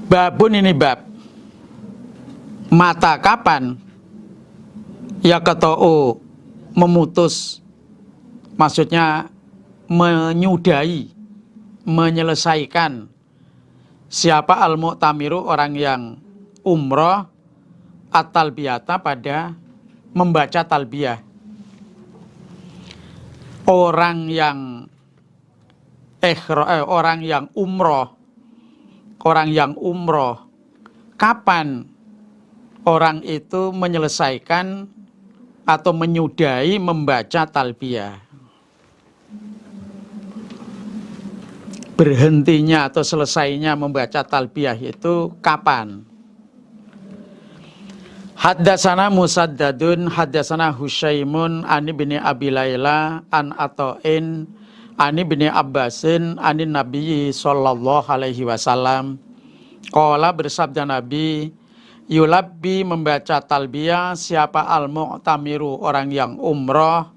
Speaker 3: Babun ini bab. Mata kapan ya ketau memutus, maksudnya menyudahi, menyelesaikan siapa al-mu'tamiru, orang yang umroh, at-talbiyata, pada membaca talbiyah. Orang yang umroh, kapan orang itu menyelesaikan atau menyudahi membaca talbiyah? Berhentinya atau selesainya membaca talbiyah itu kapan? Haddatsana Musaddadun haddatsana Husyaimun an ibni Abi Laila an Ata'in an ibni Abbasin anin Nabi sallallahu alaihi wasallam qala, bersabda Nabi, yulabbi, membaca talbiyah siapa al-mu'tamiru, orang yang umroh,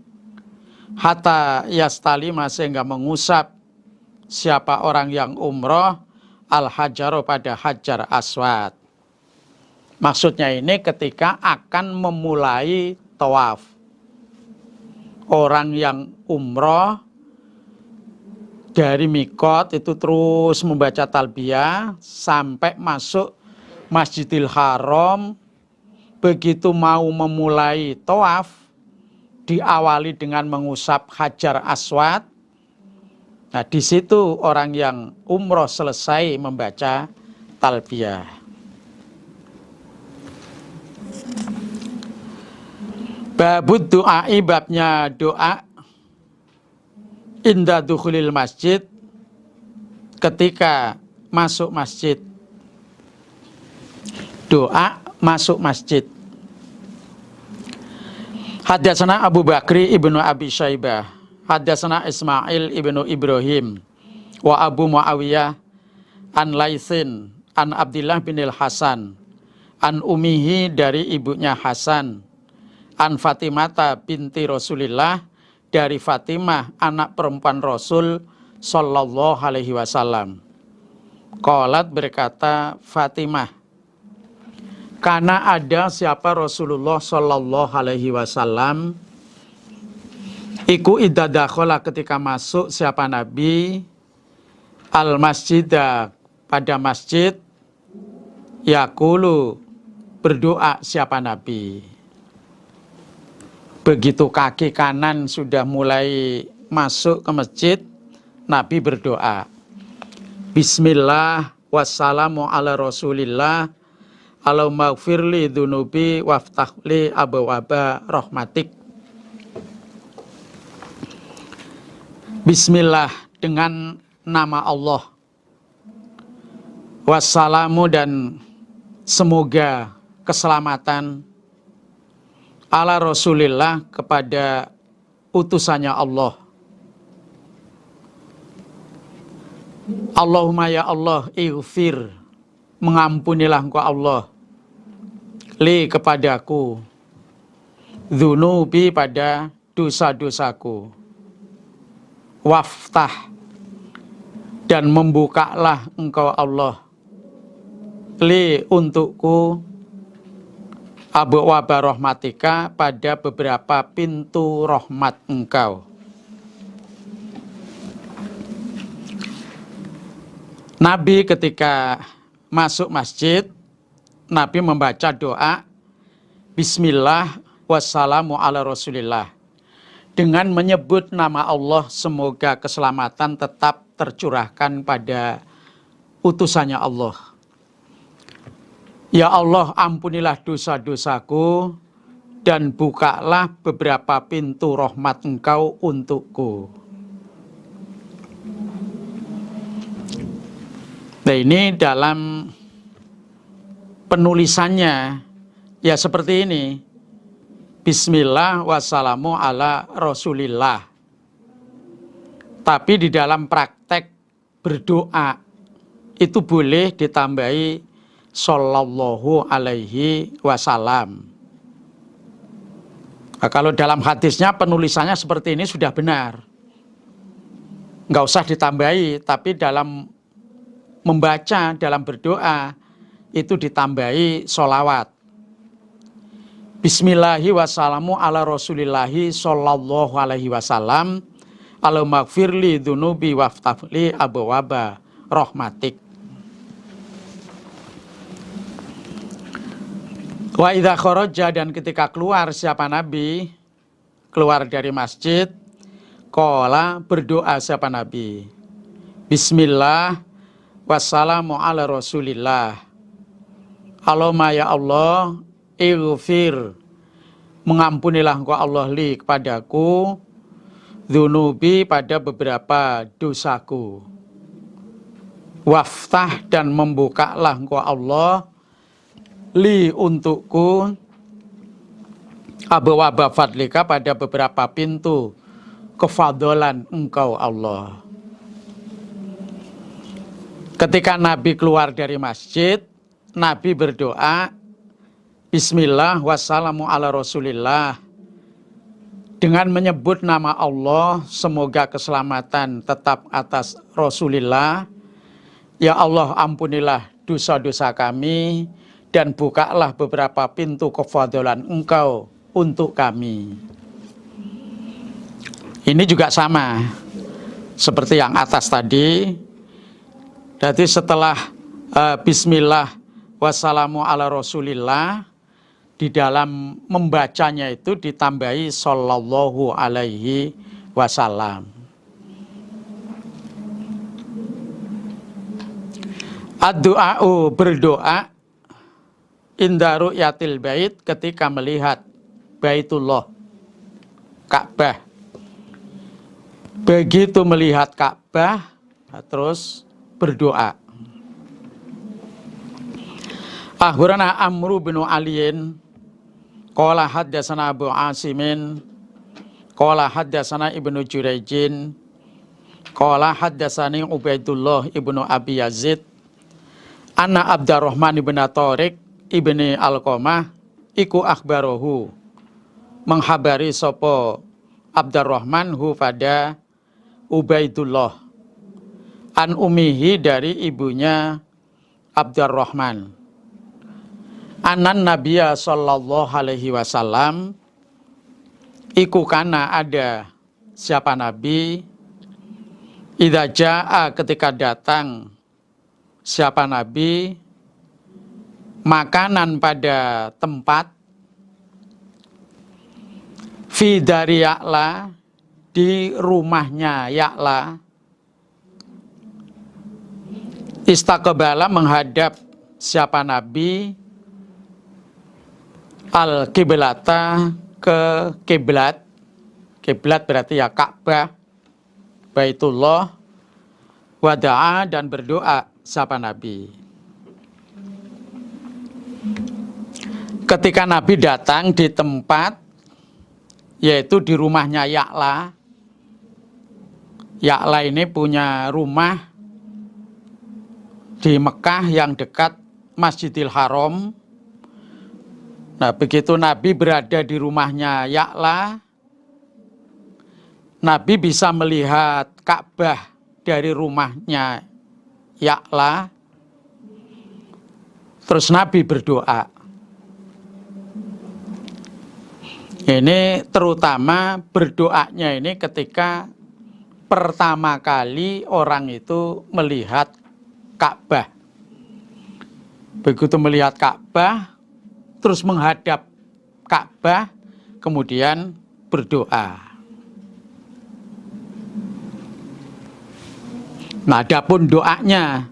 Speaker 3: hatta yastalima, sehingga mengusap siapa orang yang umroh, al-hajaru, pada hajar aswad. Maksudnya ini ketika akan memulai tawaf. Orang yang umroh dari mikot itu terus membaca talbiyah sampai masuk Masjidil Haram. Begitu mau memulai tawaf, diawali dengan mengusap hajar aswad. Nah, di situ orang yang umroh selesai membaca talbiyah. Babud du'ai, babnya doa inda dukhulil masjid, ketika masuk masjid. Doa masuk masjid. Haddatsana Abu Bakri ibnu Abi Syaibah, haddatsana Ismail ibnu Ibrahim wa Abu Muawiyah an Laitsin an Abdillah bin Hasan an umihi, dari ibunya Hasan, an Fatimata binti Rasulillah, dari Fatimah anak perempuan Rasul sallallahu alaihi wasallam. Qalat, berkata Fatimah, karena ada siapa Rasulullah sallallahu alaihi wasallam iku idza dakhala, ketika masuk siapa Nabi, al masjidah, pada masjid, yaqulu, berdoa siapa Nabi. Begitu kaki kanan sudah mulai masuk ke masjid, Nabi berdoa, Bismillah wassalamu ala Rasulillah, Allahumma gfirli dunubi waftahli abwaba rahmatik. Bismillah, dengan nama Allah, wassalamu, dan semoga keselamatan, ala Rasulillah, kepada utusannya Allah. Allahumma, ya Allah, ighfir, mengampunilah engkau Allah, li, kepadaku, dzunubi, pada dosa-dosaku, waftah, dan membukalah engkau Allah, li, untukku, abwaba rahmatika, pada beberapa pintu rahmat engkau. Nabi ketika masuk masjid, Nabi membaca doa Bismillah wassalamu ala Rasulillah, dengan menyebut nama Allah, semoga keselamatan tetap tercurahkan pada utusannya Allah. Ya Allah, ampunilah dosa-dosaku dan bukalah beberapa pintu rahmat engkau untukku. Nah, ini dalam penulisannya ya seperti ini. Bismillah wassalamu ala Rasulillah. Tapi di dalam praktek berdoa itu boleh ditambahi sallallahu alaihi wasallam. Nah, kalau dalam hadisnya penulisannya seperti ini sudah benar. nggak usah ditambahi, tapi dalam membaca, dalam berdoa itu ditambahi sholawat. Bismillahi wassalamu ala rasulillahi sallallahu alaihi wasallam Allahumma gfirli dunubi waftahli abwaba rahmatik. Wa idza kharaja, dan ketika keluar siapa Nabi, keluar dari masjid, qala, berdoa siapa Nabi, Bismillah wassalamu ala rasulillah. Allahumma ya Allah, ighfir, mengampunilah engkau Allah li kepadaku, dzunubi, pada beberapa dosaku, waftah, dan membukalah engkau Allah li untukku, abwaba fadlika, pada beberapa pintu kefadolan engkau Allah. Ketika Nabi keluar dari masjid, Nabi berdoa Bismillah wassalamu ala rasulillah, dengan menyebut nama Allah, semoga keselamatan tetap atas Rasulillah. Ya Allah, ampunilah dosa-dosa kami dan bukalah beberapa pintu kefadalan engkau untuk kami. Ini juga sama seperti yang atas tadi. Jadi setelah Bismillah wassalamu ala rasulillah, di dalam membacanya itu ditambahi sallallahu alaihi wasallam. Ad-du'a'u, berdoa, inda ru'yatil bait, ketika melihat Baitullah, Ka'bah. Begitu melihat Ka'bah, terus berdoa. Akhbarana Amru bin Aliin qala haddatsana Abu Asimin qala haddatsana Ibnu Jurayjin qala haddatsani Ubaidullah ibnu Abi Yazid anna Abdurrahman ibn Tariq ibni Alqamah iku akhbarahu, menghabari sapa Abdurrahman hu pada Ubaidullah an umihi, dari ibunya Abdurrahman, anan Nabiya sallallahu alaihi wasallam iku kana, ada siapa Nabi, idza jaa, ketika datang siapa Nabi, makanan pada tempat, fi dari Ya'la, di rumahnya Ya'la, istaqbala, menghadap siapa Nabi, al-kiblata, ke kiblat. Kiblat berarti ya Ka'bah, Baitullah, wada'a, dan berdoa siapa Nabi. Ketika Nabi datang di tempat, yaitu di rumahnya Ya'la. Ya'la ini punya rumah di Mekah yang dekat Masjidil Haram. Nah, begitu Nabi berada di rumahnya Ya'la, Nabi bisa melihat Ka'bah dari rumahnya Ya'la. Terus Nabi berdoa. Ini terutama berdoanya ini ketika pertama kali orang itu melihat Ka'bah. Begitu melihat Ka'bah, terus menghadap Ka'bah, kemudian berdoa. Nah, adapun doanya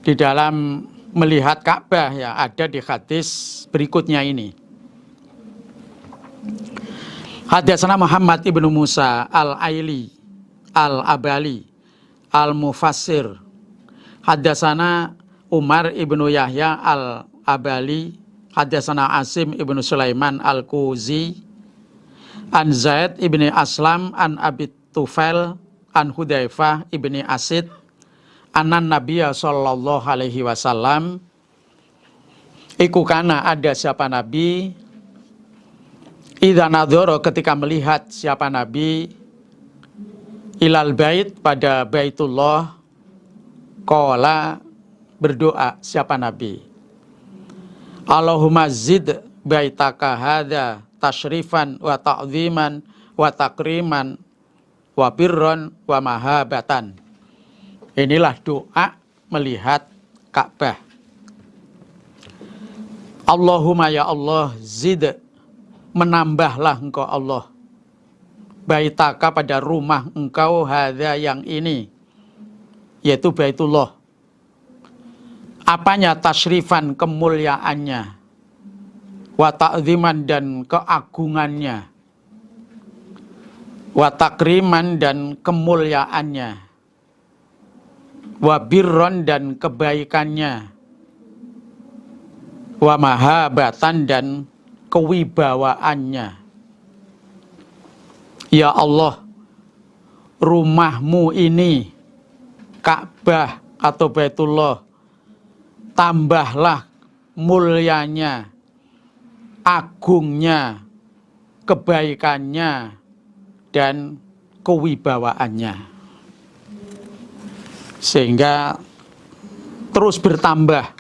Speaker 3: di dalam melihat Ka'bah ya ada di hadis berikutnya ini. Hadatsana Muhammad ibnu Musa al-Aili al-Abali al-Mufassir. Hadatsana Umar ibnu Yahya al-Abali. Hadatsana Asim ibnu Sulaiman al-Kuzi. An Zaid ibni Aslam an Abi Tufail an Hudzaifah ibni Asid. Anan Nabiya sallallahu alaihi wasallam iku kana, ada siapa Nabi, idza nadzara, ketika melihat siapa Nabi, ilal bait, pada Baitullah, qala, berdoa siapa Nabi, Allahumma zid baitaka hadza tashrifan wa ta'ziman wa takriman wa birron wa mahabatan. Inilah doa melihat Ka'bah. Allahumma ya Allah, zid, menambahlah engkau Allah, baitaka, pada rumah engkau, hadza, yang ini, yaitu Baitullah. Apanya? Tashrifan, kemuliaannya, wa ta'ziman, dan keagungannya, wa takriman, dan kemuliaannya, wa birron, dan kebaikannya, wa mahabatan, dan kewibawaannya. Ya Allah, rumahmu ini, Ka'bah atau Baitullah, tambahlah mulianya, agungnya, kebaikannya, dan kewibawaannya, sehingga terus bertambah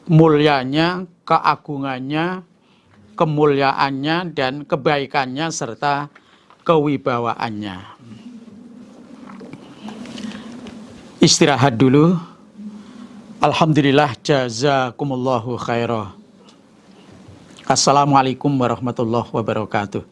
Speaker 3: mulianya, keagungannya, kemuliaannya, dan kebaikannya serta kewibawaannya. Istirahat dulu. Alhamdulillah, jazakumullahu khairah. Assalamualaikum warahmatullahi wabarakatuh.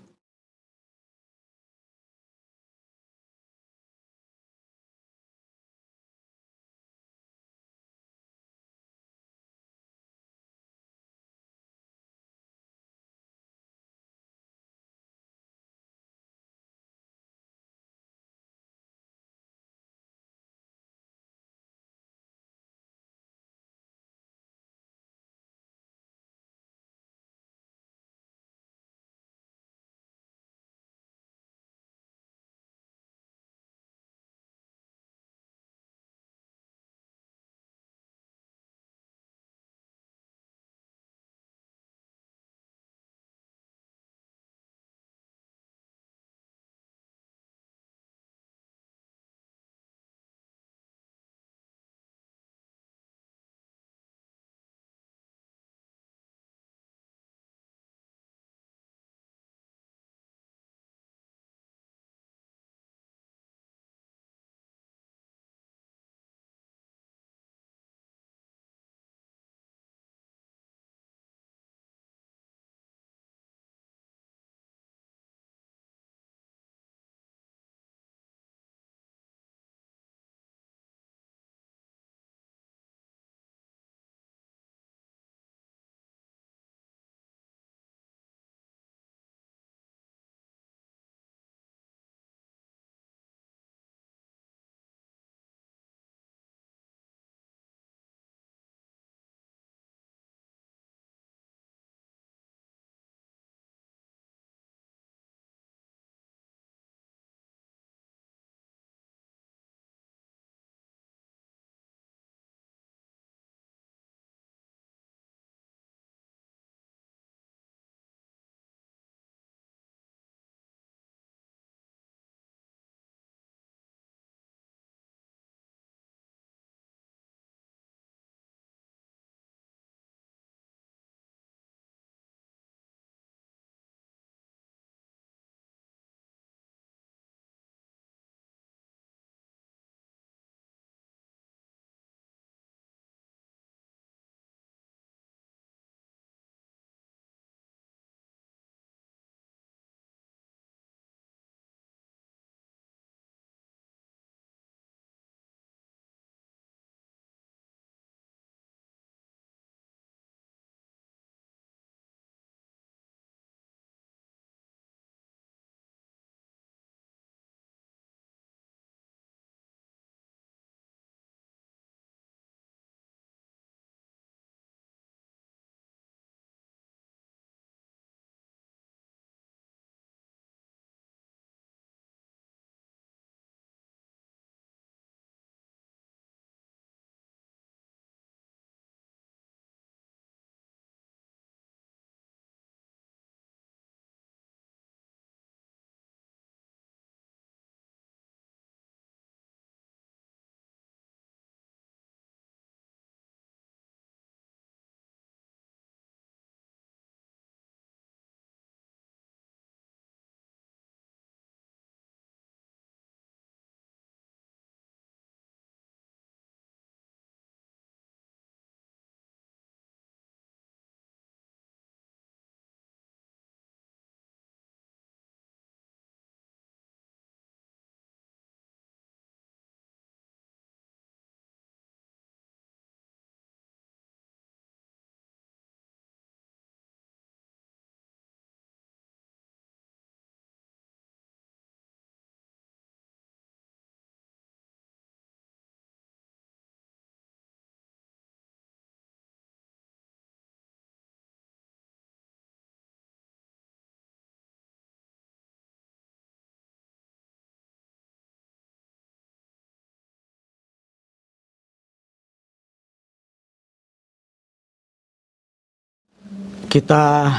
Speaker 3: Kita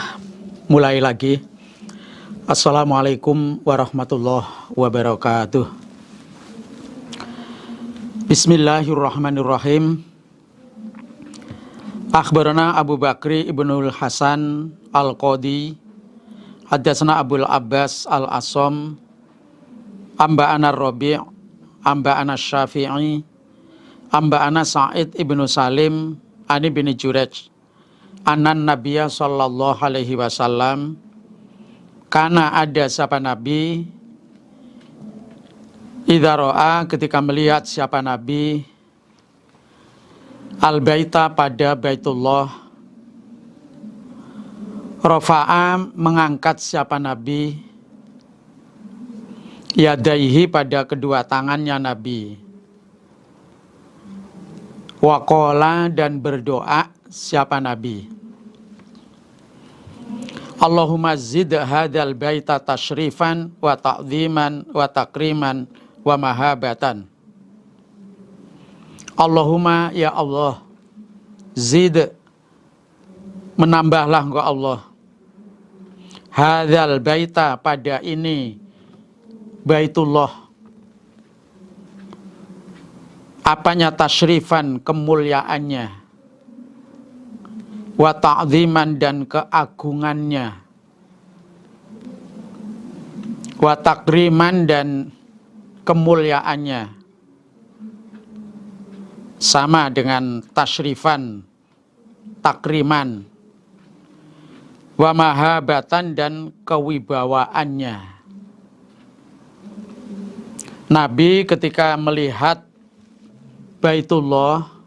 Speaker 3: mulai lagi. Assalamualaikum warahmatullahi wabarakatuh. Bismillahirrahmanirrahim. Akhbarana Abu Bakri ibnul Hasan al-Qadi, haddatsana Abul Abbas al-Asam, amba'ana Rabi', amba'ana Syafi'i, amba'ana Sa'id ibnu Salim, ani bin Juraj, anan Nabiya sallallahu alaihi wasallam, karena ada siapa Nabi, idza ra'a, ketika melihat siapa Nabi, al-baita, pada Baitullah, rafa'a, mengangkat siapa Nabi, yadaihi, pada kedua tangannya Nabi, waqala, dan berdoa siapa Nabi, Allahumma zid hadzal baita tashrifan wa ta'dhiman wa takriman wa mahabatan. Allahumma, ya Allah, zid, menambahlah engkau Allah, hadzal baita, pada ini Baitullah, apanya tashrifan, kemuliaannya, wa ta'dhiman, dan keagungannya, wa takriman, dan kemuliaannya, sama dengan tashrifan, takriman, wa mahabatan, dan kewibawaannya. Nabi ketika melihat Baitullah,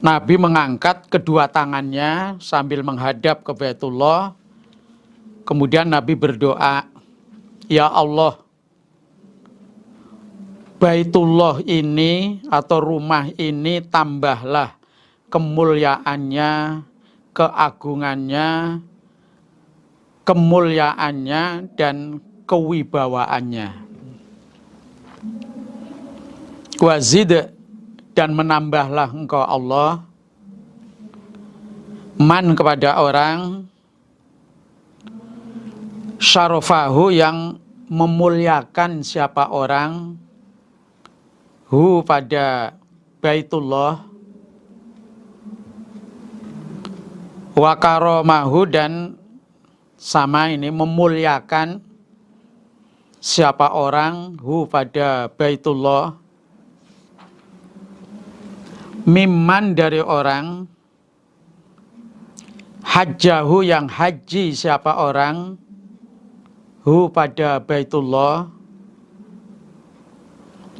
Speaker 3: Nabi mengangkat kedua tangannya sambil menghadap ke Baitullah. Kemudian Nabi berdoa, ya Allah, Baitullah ini atau rumah ini tambahlah kemuliaannya, kemuliaannya dan kewibawaannya. Wazid, dan menambahlah engkau Allah, man, kepada orang, syarafahu, yang memuliakan siapa orang, hu, pada Baitullah, wa karomahu, dan sama ini memuliakan siapa orang, hu, pada Baitullah, mimman, dari orang, hajjahu, yang haji siapa orang, hu, pada Baitullah,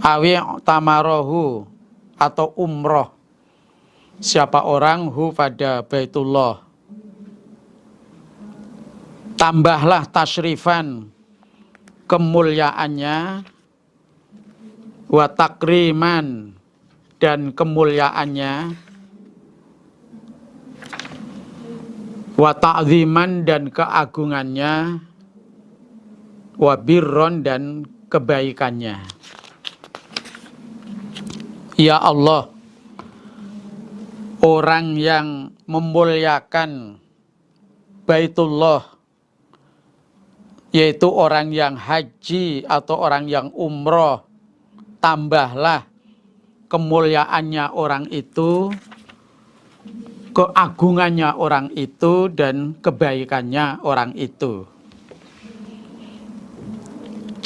Speaker 3: awi tamarohu, atau umroh siapa orang, hu, pada Baitullah. Tambahlah tashrifan, kemuliaannya, wa takriman, dan kemuliaannya, wa ta'ziman, dan keagungannya, wa birron, dan kebaikannya. Ya Allah, orang yang memuliakan Baitullah, yaitu orang yang haji atau orang yang umroh, tambahlah kemuliaannya orang itu, keagungannya orang itu, dan kebaikannya orang itu.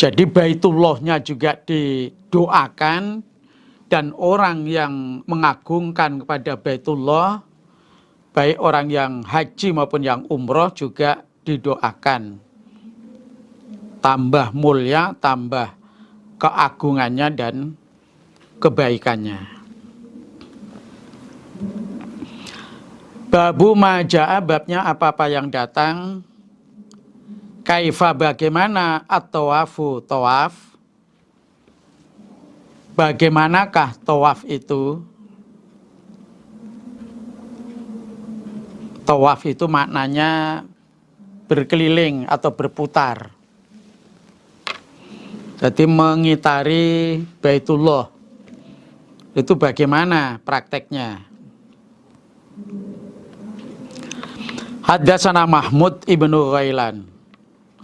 Speaker 3: Jadi Baitullahnya juga didoakan, dan orang yang mengagungkan kepada Baitullah, baik orang yang haji maupun yang umroh, juga didoakan. Tambah mulia, tambah keagungannya dan kebaikannya. Babu maja'a, babnya apa-apa yang datang. Kaifa, bagaimana, at-tawafu, tawaf. Bagaimanakah tawaf itu? Tawaf itu maknanya berkeliling atau berputar. Jadi mengitari Baitullah. Itu bagaimana prakteknya? Haddatsana Mahmud ibnu Ghailan,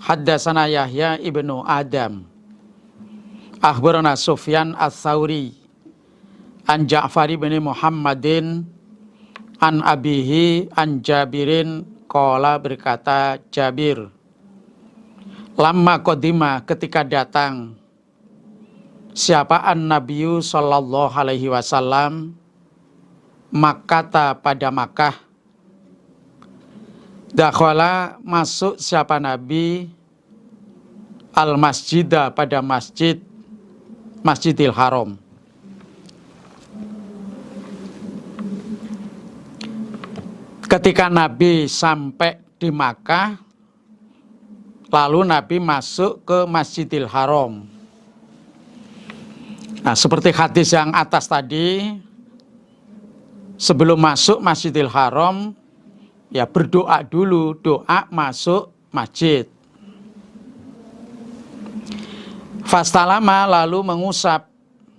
Speaker 3: haddatsana Yahya ibnu Adam, akhbarana Sufyan ats-Tsauri, an Ja'far bin Muhammadin, an abihi, an Jabirin, qala berkata Jabir, lamma qadima ketika datang siapa an-Nabiyyu sallallahu alaihi wasallam Makkata pada Makkah, dakhala masuk siapa Nabi al-masjidah pada Masjidil Haram. Ketika Nabi sampai di Makkah, lalu Nabi masuk ke Masjidil Haram. Nah, seperti hadis yang atas tadi, sebelum masuk Masjidil Haram, ya berdoa dulu, doa masuk masjid. Fastalama lalu mengusap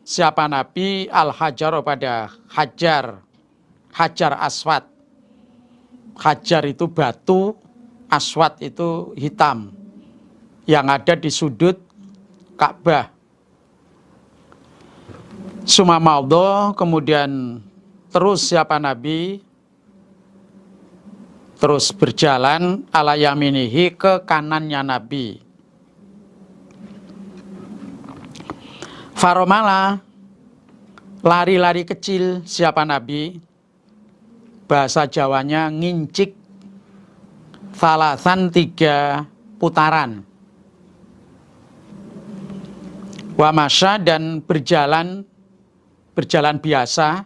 Speaker 3: siapa Nabi al-hajar pada hajar aswad. Hajar itu batu, aswad itu hitam yang ada di sudut Ka'bah. Sumamaudho, kemudian terus siapa Nabi terus berjalan ala yaminihi ke kanannya Nabi. Faromala, lari-lari kecil siapa Nabi, bahasa Jawanya ngincik, salasan 3 putaran. Wa masya dan berjalan biasa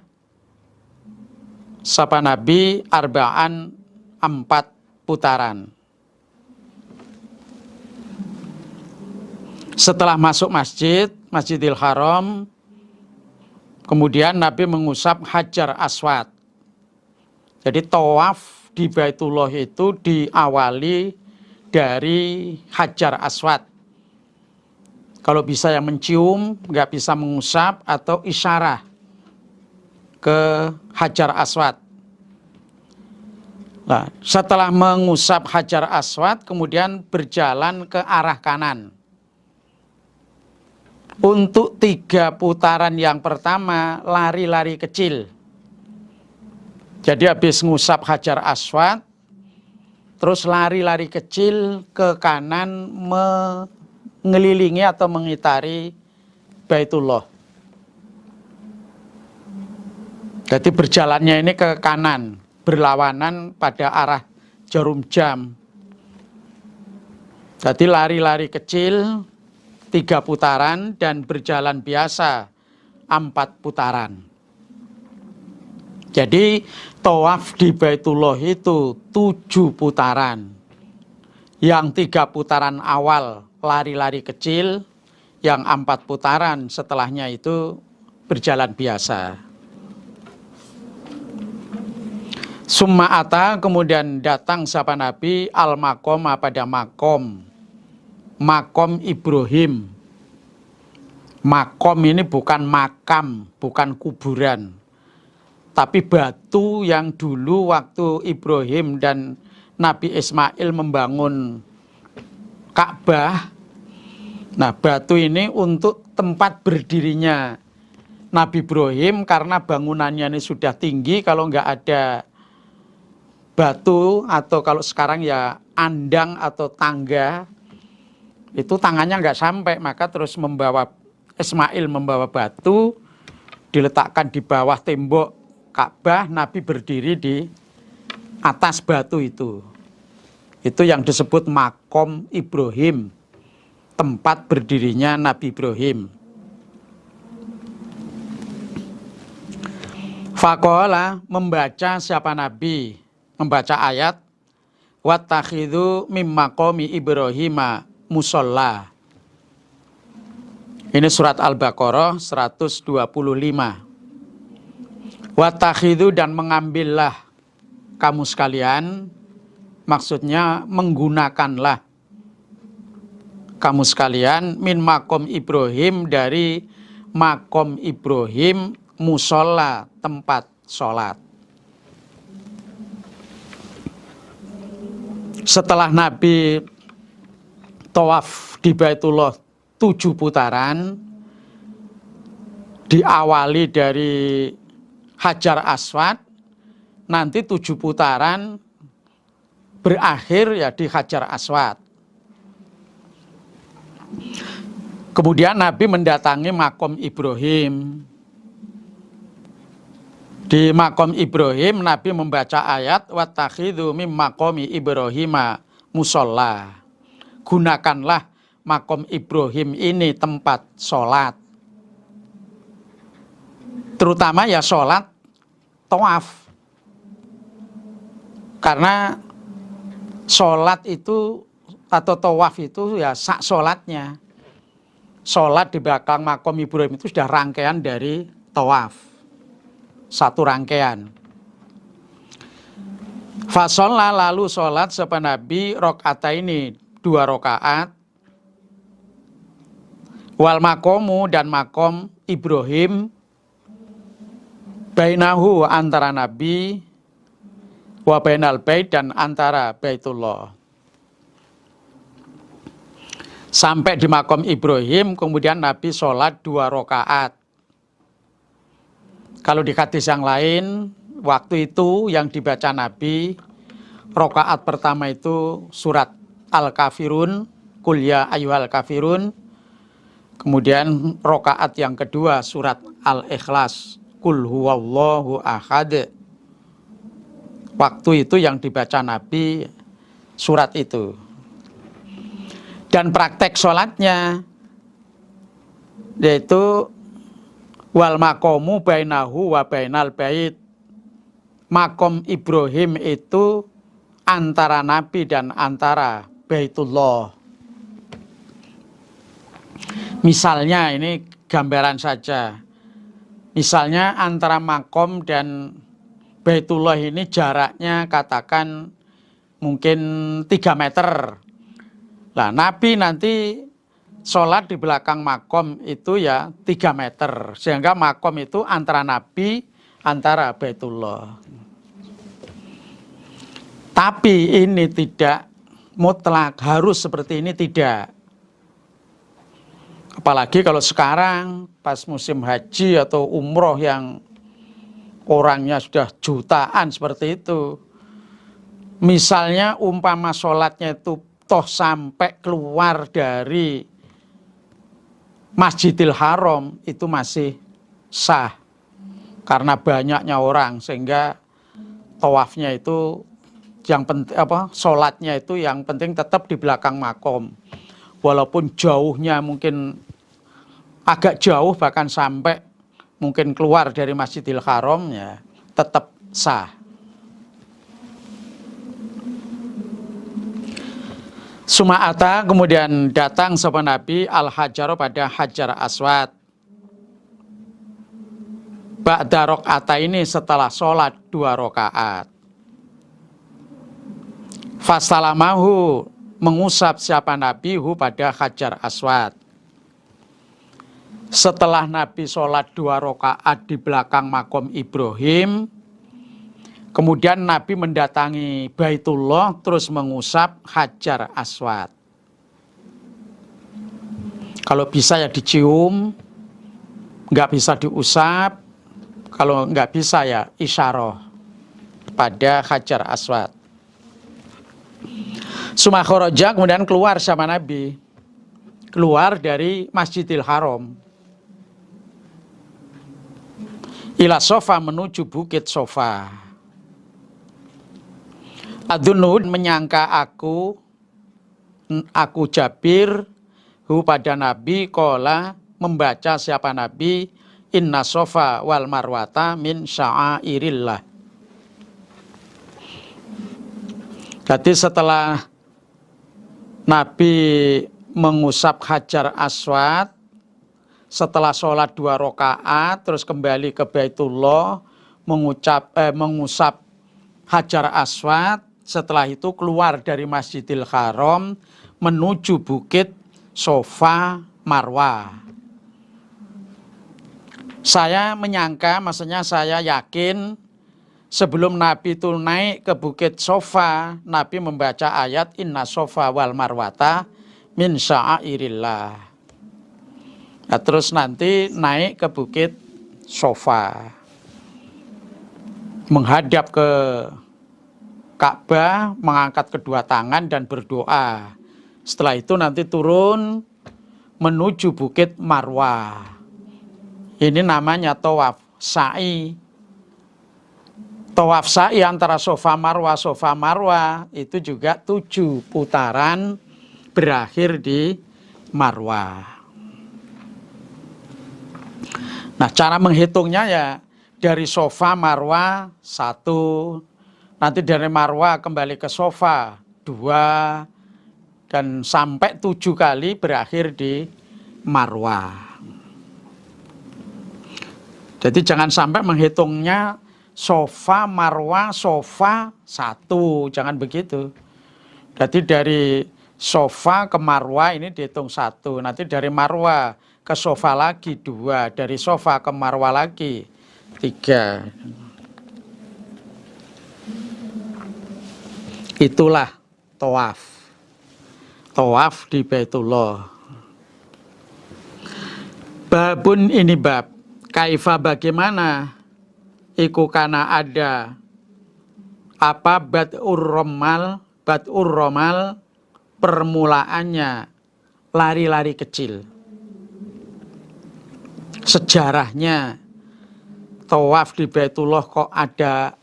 Speaker 3: siapa Nabi arba'an 4 putaran. Setelah masuk Masjidil Haram, kemudian Nabi mengusap Hajar Aswad. Jadi tawaf di Baitullah itu diawali dari Hajar Aswad. Kalau bisa yang mencium, nggak bisa mengusap atau isyarah ke Hajar Aswad. Nah, setelah mengusap Hajar Aswad, kemudian berjalan ke arah kanan. Untuk 3 putaran yang pertama, lari-lari kecil. Jadi habis ngusap Hajar Aswad, terus lari-lari kecil ke kanan mengelilingi atau mengitari Baitullah. Jadi berjalannya ini ke kanan, berlawanan pada arah jarum jam. Jadi lari-lari kecil 3 putaran dan berjalan biasa 4 putaran. Jadi tawaf di Baitullah itu 7 putaran. Yang 3 putaran awal lari-lari kecil, yang 4 putaran setelahnya itu berjalan biasa. Summa ata, kemudian datang siapa Nabi al-maqama pada makom Ibrahim. Makom ini bukan makam, bukan kuburan, tapi batu yang dulu waktu Ibrahim dan Nabi Ismail membangun Ka'bah. Nah, batu ini untuk tempat berdirinya Nabi Ibrahim, karena bangunannya ini sudah tinggi. Kalau nggak ada batu, atau kalau sekarang ya andang atau tangga, itu tangannya nggak sampai, maka terus Ismail membawa batu, diletakkan di bawah tembok Ka'bah, Nabi berdiri di atas batu itu. Itu yang disebut makom Ibrahim, tempat berdirinya Nabi Ibrahim. Faqala, membaca siapa Nabi, membaca ayat wattakhidhu mim maqami Ibrahima musalla. Ini surat Al-Baqarah 125. Wattakhidhu, dan mengambillah kamu sekalian, maksudnya menggunakanlah kamu sekalian min makom Ibrahim, dari makom Ibrahim musola, tempat sholat. Setelah Nabi tawaf di Baitullah 7 putaran, diawali dari Hajar Aswad, nanti 7 putaran berakhir ya di Hajar Aswad. Kemudian Nabi mendatangi makom Ibrahim. Di makom Ibrahim Nabi membaca ayat wattakhidhu mim maqami Ibrahima musalla. Gunakanlah makom Ibrahim ini tempat sholat. Terutama ya sholat tawaf. Karena sholat itu atau tawaf itu ya sak sholatnya. Sholat di belakang makom Ibrahim itu sudah rangkaian dari tawaf. Satu rangkaian. Fasolla lalu sholat sapa Nabi rokaataini 2 rakaat. Wal makomu dan makom Ibrahim bainahu antara Nabi wa bainal bait dan antara Baitullah. Sampai di makom Ibrahim kemudian Nabi sholat 2 rakaat. Kalau di hadis yang lain, waktu itu yang dibaca Nabi, rakaat pertama itu surat Al-Kafirun, Qul ya ayyuhal kafirun. Kemudian rakaat yang kedua surat Al-Ikhlas, Qul huwallahu ahad. Waktu itu yang dibaca Nabi surat itu. Dan praktek sholatnya yaitu wal makomu bainahu wa bainal bait. Makom Ibrahim itu antara Nabi dan antara Baitullah. Misalnya ini gambaran saja. Misalnya antara makom dan Baitullah ini jaraknya katakan mungkin 3 meter. Nah, Nabi nanti sholat di belakang makom itu ya 3 meter. Sehingga makom itu antara Nabi, antara Baitullah. Tapi ini tidak mutlak, harus seperti ini tidak. Apalagi kalau sekarang pas musim haji atau umroh yang orangnya sudah jutaan seperti itu. Misalnya umpama sholatnya itu toh sampai keluar dari Masjidil Haram itu masih sah karena banyaknya orang sehingga tawafnya itu yang penting sholatnya itu yang penting tetap di belakang makom walaupun jauhnya mungkin agak jauh bahkan sampai mungkin keluar dari Masjidil Haram ya tetap sah. Suma'ata kemudian datang sapa Nabi al-hajar pada Hajar Aswad. Ba'da rakaat ini setelah sholat 2 rakaat. Fasalamahu mengusap siapa Nabi hu pada Hajar Aswad. Setelah Nabi sholat 2 rakaat di belakang makom Ibrahim, kemudian Nabi mendatangi Baitullah terus mengusap Hajar Aswad. Kalau bisa ya dicium, nggak bisa diusap. Kalau nggak bisa ya isyarah pada Hajar Aswad. Sumakhoroja kemudian keluar sama Nabi. Keluar dari Masjidil Haram. Ila Sofa menuju Bukit Sofa. Adunun menyangka aku Jabir hu pada Nabi kola membaca siapa Nabi inna sofa wal marwata min sya'airillah. Jadi setelah Nabi mengusap Hajar Aswad, setelah sholat 2 rakaat terus kembali ke Baitullah mengusap Hajar Aswad. Setelah itu keluar dari Masjidil Haram menuju Bukit Sofa Marwah. Saya menyangka, maksudnya saya yakin sebelum Nabi itu naik ke Bukit Sofa, Nabi membaca ayat Inna Sofa wal Marwata min sya'airillah. Nah, terus nanti naik ke Bukit Sofa, menghadap ke Ka'bah, mengangkat kedua tangan dan berdoa. Setelah itu nanti turun menuju Bukit Marwah. Ini namanya tawaf sa'i. Tawaf sa'i antara Sofa Marwah itu juga 7 putaran berakhir di Marwah. Nah, cara menghitungnya ya dari Sofa Marwah 1, nanti dari Marwah kembali ke Sofa 2, dan sampai 7 kali berakhir di Marwah. Jadi jangan sampai menghitungnya Sofa Marwah Sofa 1, jangan begitu. Jadi dari Sofa ke Marwah ini dihitung 1, nanti dari Marwah ke Sofa lagi 2, dari Sofa ke Marwah lagi 3. Itulah tawaf. Tawaf di Baitullah. Babun ini bab. Kaifa bagaimana? Iku kana ada apa bad'ur romal permulaannya lari-lari kecil. Sejarahnya tawaf di Baitullah kok ada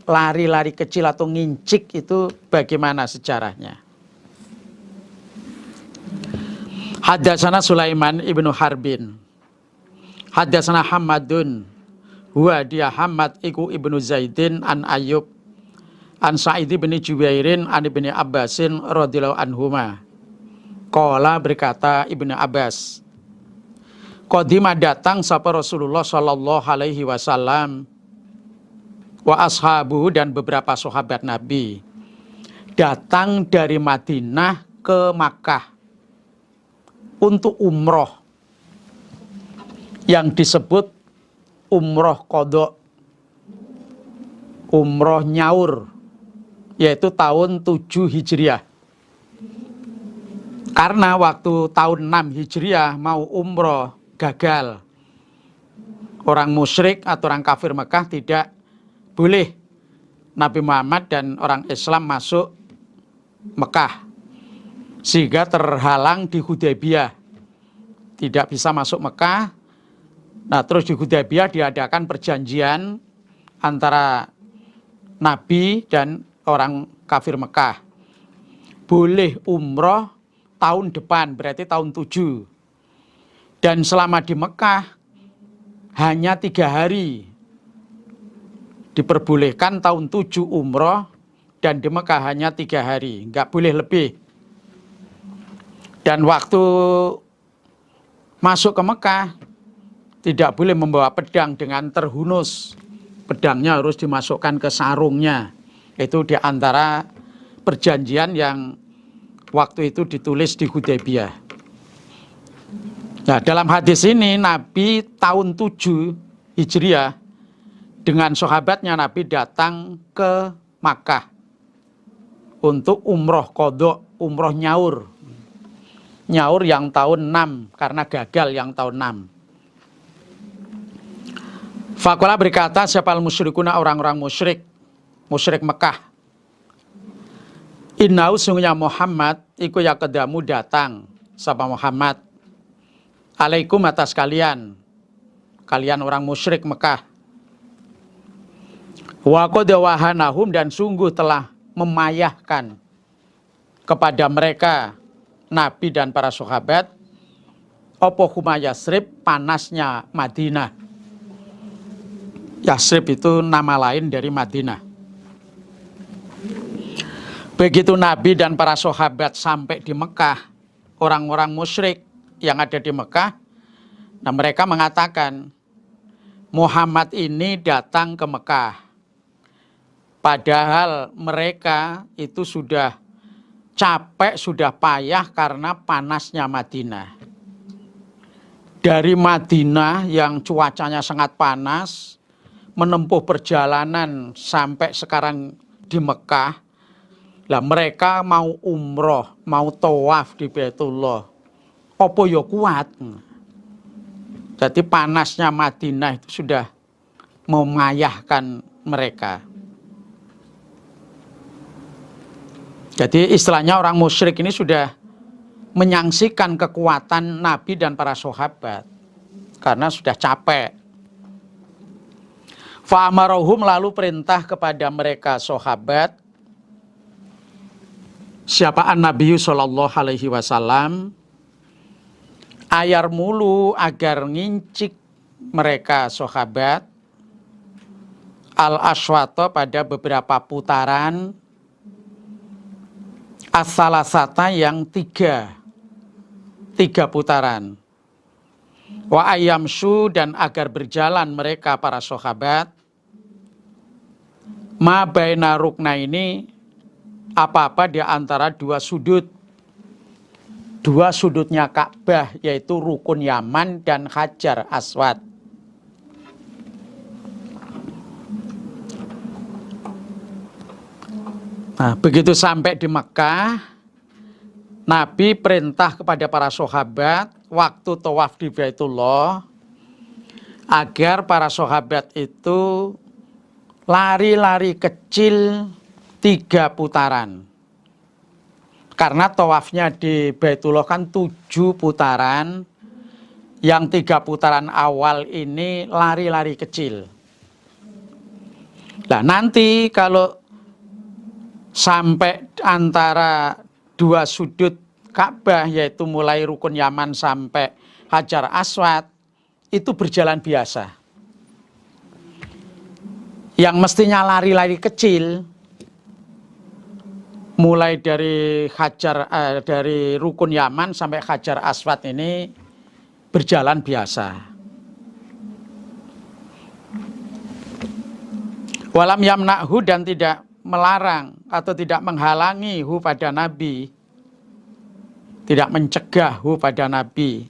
Speaker 3: lari-lari kecil atau ngincik, itu bagaimana sejarahnya? Haddatsana Sulaiman ibnu Harbin, haddatsana Hamadun, huwa dia Hamad iku ibnu Zaidin an Ayyub an Sa'id bin Jubairin an ibni Abbasin radhiyallahu anhuma. Qala berkata Ibnu Abbas, qadima datang sapa Rasulullah sallallahu alaihi wasallam wa ashabuhu dan beberapa sahabat Nabi datang dari Madinah ke Makkah untuk umroh yang disebut umroh qadha, umroh nyaur, yaitu tahun 7 Hijriah. Karena waktu tahun 6 Hijriah mau umroh gagal. Orang musyrik atau orang kafir Mekah tidak boleh Nabi Muhammad dan orang Islam masuk Mekah, sehingga terhalang di Hudaybiyah, tidak bisa masuk Mekah. Nah, terus di Hudaybiyah diadakan perjanjian antara Nabi dan orang kafir Mekah, boleh umroh tahun depan, berarti tahun 7. Dan selama di Mekah hanya 3 hari. Diperbolehkan tahun 7 umroh, dan di Mekah hanya 3 hari, nggak boleh lebih. Dan waktu masuk ke Mekah tidak boleh membawa pedang dengan terhunus. Pedangnya harus dimasukkan ke sarungnya. Itu di antara perjanjian yang waktu itu ditulis di Hudaybiyah. Nah, dalam hadis ini Nabi tahun 7 Hijriah dengan sahabatnya Nabi datang ke Makkah untuk umroh qadha, umroh nyaur. Nyaur yang tahun 6 karena gagal yang tahun 6. Faqala berkata siapa al-musyrikuna, orang-orang musyrik Mekah. Innau sungguhnya Muhammad iku yakedamu datang sapa Muhammad alaikum atas kalian orang musyrik Mekah. Wa qad wahanahum dan sungguh telah memayahkan kepada mereka Nabi dan para sahabat apa huma Yasrib, panasnya Madinah. Yasrib itu nama lain dari Madinah. Begitu Nabi dan para sahabat sampai di Mekah, orang-orang musyrik yang ada di Mekah, nah mereka mengatakan Muhammad ini datang ke Mekah. Padahal mereka itu sudah capek, sudah payah karena panasnya Madinah. Dari Madinah yang cuacanya sangat panas, menempuh perjalanan sampai sekarang di Mekah. Lah mereka mau umroh, mau tawaf di Baitullah. Apa ya kuat? Jadi panasnya Madinah itu sudah memayahkan mereka. Jadi istilahnya orang musyrik ini sudah menyaksikan kekuatan Nabi dan para sahabat karena sudah capek. Fa'amarohum, lalu perintah kepada mereka sahabat, siapa an-Nabi sallallahu alaihi wasallam, ayar mulu agar ngincik mereka sahabat al-aswata pada beberapa putaran, as-salasata yang tiga putaran, wa ayamsu, dan agar berjalan mereka para sahabat, ma baina rukna ini, apa-apa di antara dua sudutnya Ka'bah, yaitu Rukun Yaman dan Hajar Aswad. Nah, begitu sampai di Mekah, Nabi perintah kepada para sahabat waktu tawaf di Baitullah agar para sahabat itu lari-lari kecil 3 putaran. Karena tawafnya di Baitullah kan 7 putaran, yang 3 putaran awal ini lari-lari kecil. Nah nanti kalau sampai antara 2 sudut Ka'bah, yaitu mulai Rukun Yaman sampai Hajar Aswad, itu berjalan biasa. Yang mestinya lari-lari kecil, mulai dari dari Rukun Yaman sampai Hajar Aswad ini berjalan biasa. Walam yamna'hu, dan tidak melarang atau tidak menghalangi hu pada Nabi, tidak mencegah hu pada Nabi.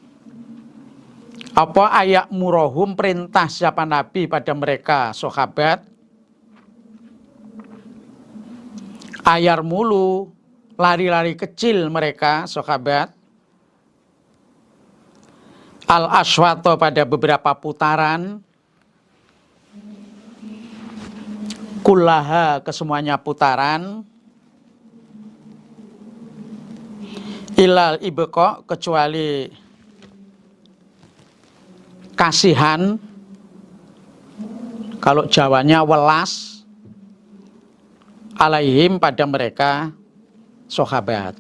Speaker 3: Apa ayak murohum, perintah siapa Nabi pada mereka sahabat, ayar mulu, lari-lari kecil mereka sahabat, al-aswato, pada beberapa putaran, kullaha, kesemuanya putaran, ilal ibqa, kecuali kasihan, kalau Jawanya welas, alaihim, pada mereka sahabat.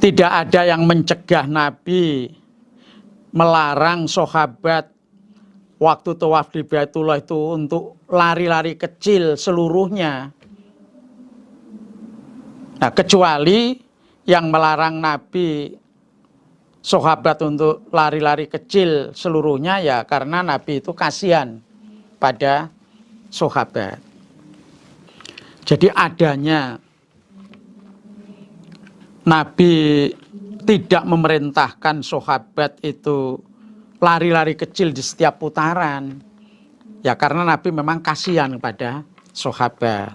Speaker 3: Tidak ada yang mencegah Nabi, melarang sahabat waktu tawaf di Baitullah itu untuk lari-lari kecil seluruhnya. Nah, kecuali yang melarang Nabi sahabat untuk lari-lari kecil seluruhnya ya karena Nabi itu kasihan pada sahabat. Jadi adanya Nabi tidak memerintahkan sahabat itu lari-lari kecil di setiap putaran, ya karena Nabi memang kasihan pada sahabat.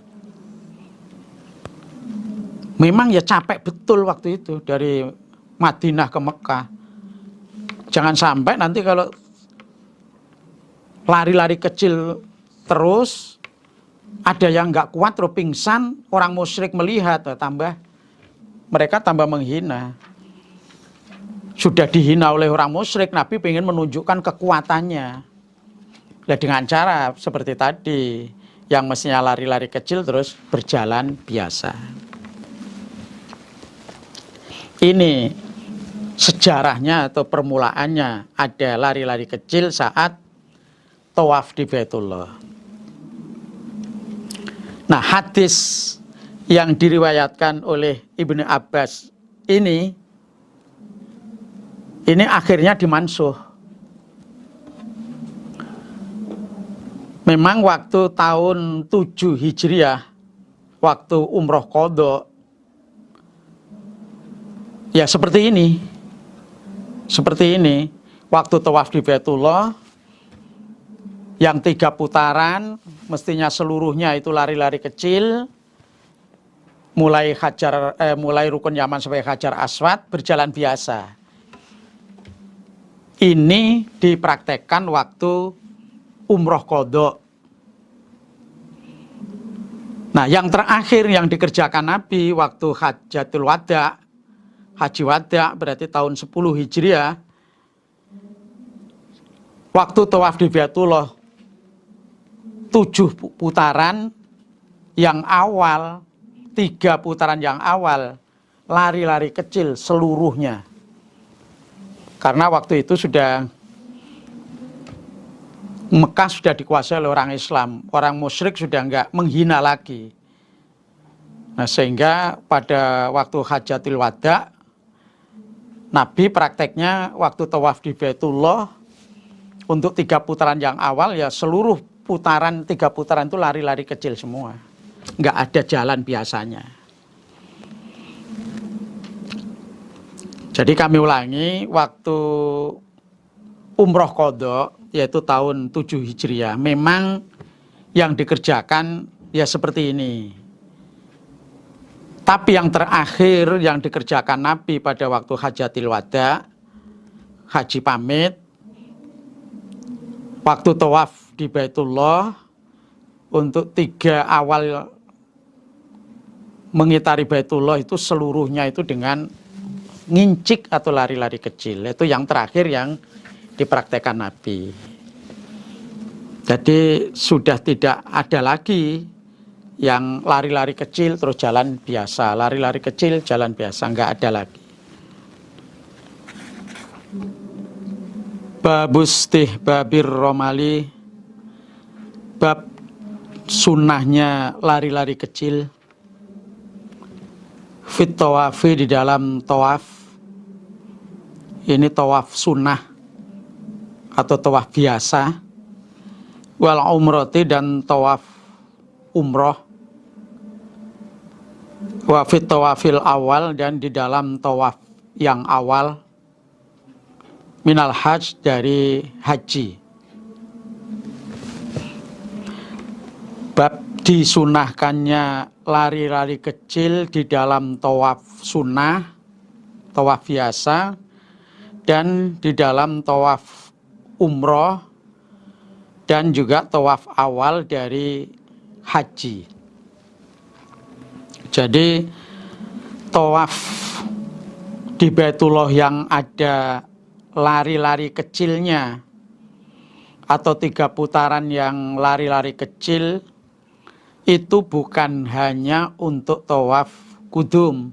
Speaker 3: Memang ya capek betul waktu itu dari Madinah ke Mekah. Jangan sampai nanti kalau lari-lari kecil terus ada yang nggak kuat terus pingsan, orang musyrik melihat, mereka tambah menghina. Sudah dihina oleh orang musyrik, Nabi ingin menunjukkan kekuatannya. Nah, dengan cara seperti tadi, yang mestinya lari-lari kecil terus berjalan biasa. Ini sejarahnya atau permulaannya, ada lari-lari kecil saat tawaf di Baitullah. Nah, hadis yang diriwayatkan oleh Ibnu Abbas ini akhirnya dimansuh. Memang waktu tahun 7 Hijriah, waktu umroh qadha, ya seperti ini. Waktu tawaf di Baitullah, Yang 3 putaran mestinya seluruhnya itu lari-lari kecil, mulai rukun yaman sampai Hajar Aswad berjalan biasa. Ini dipraktekkan waktu umroh qadha. Nah, yang terakhir yang dikerjakan Nabi waktu Hajjatul Wada, Haji Wada berarti tahun 10 Hijriah, waktu tawaf di Baitullah 7 putaran yang awal, 3 putaran yang awal lari-lari kecil seluruhnya. Karena waktu itu sudah Mekah sudah dikuasai oleh orang Islam, orang musyrik sudah enggak menghina lagi. Nah, sehingga pada waktu Hajjatul Wada, Nabi prakteknya waktu tawaf di Baitullah untuk 3 putaran yang awal ya seluruh putaran 3 putaran itu lari-lari kecil semua, enggak ada jalan biasanya. Jadi kami ulangi, waktu umroh qadha yaitu tahun 7 Hijriah, memang yang dikerjakan ya seperti ini. Tapi yang terakhir yang dikerjakan Nabi pada waktu Hajjatul Wada, haji pamit, waktu tawaf di Baitullah untuk 3 awal mengitari Baitullah itu seluruhnya itu dengan ngincik atau lari-lari kecil. Itu yang terakhir yang dipraktekkan Nabi. Jadi sudah tidak ada lagi yang lari-lari kecil terus jalan biasa, lari-lari kecil jalan biasa, enggak ada lagi. Babustihbabir romali, bab sunnahnya lari-lari kecil, fit tawafi di dalam tawaf. Ini tawaf sunnah atau tawaf biasa, wal umrati dan tawaf umroh, wa fit tawafil awal dan di dalam tawaf yang awal, minal hajj dari haji. Bab disunahkannya lari-lari kecil di dalam tawaf sunnah, tawaf biasa, dan di dalam tawaf umroh, dan juga tawaf awal dari haji. Jadi tawaf di Baitullah yang ada lari-lari kecilnya atau 3 putaran yang lari-lari kecil itu bukan hanya untuk tawaf kudum.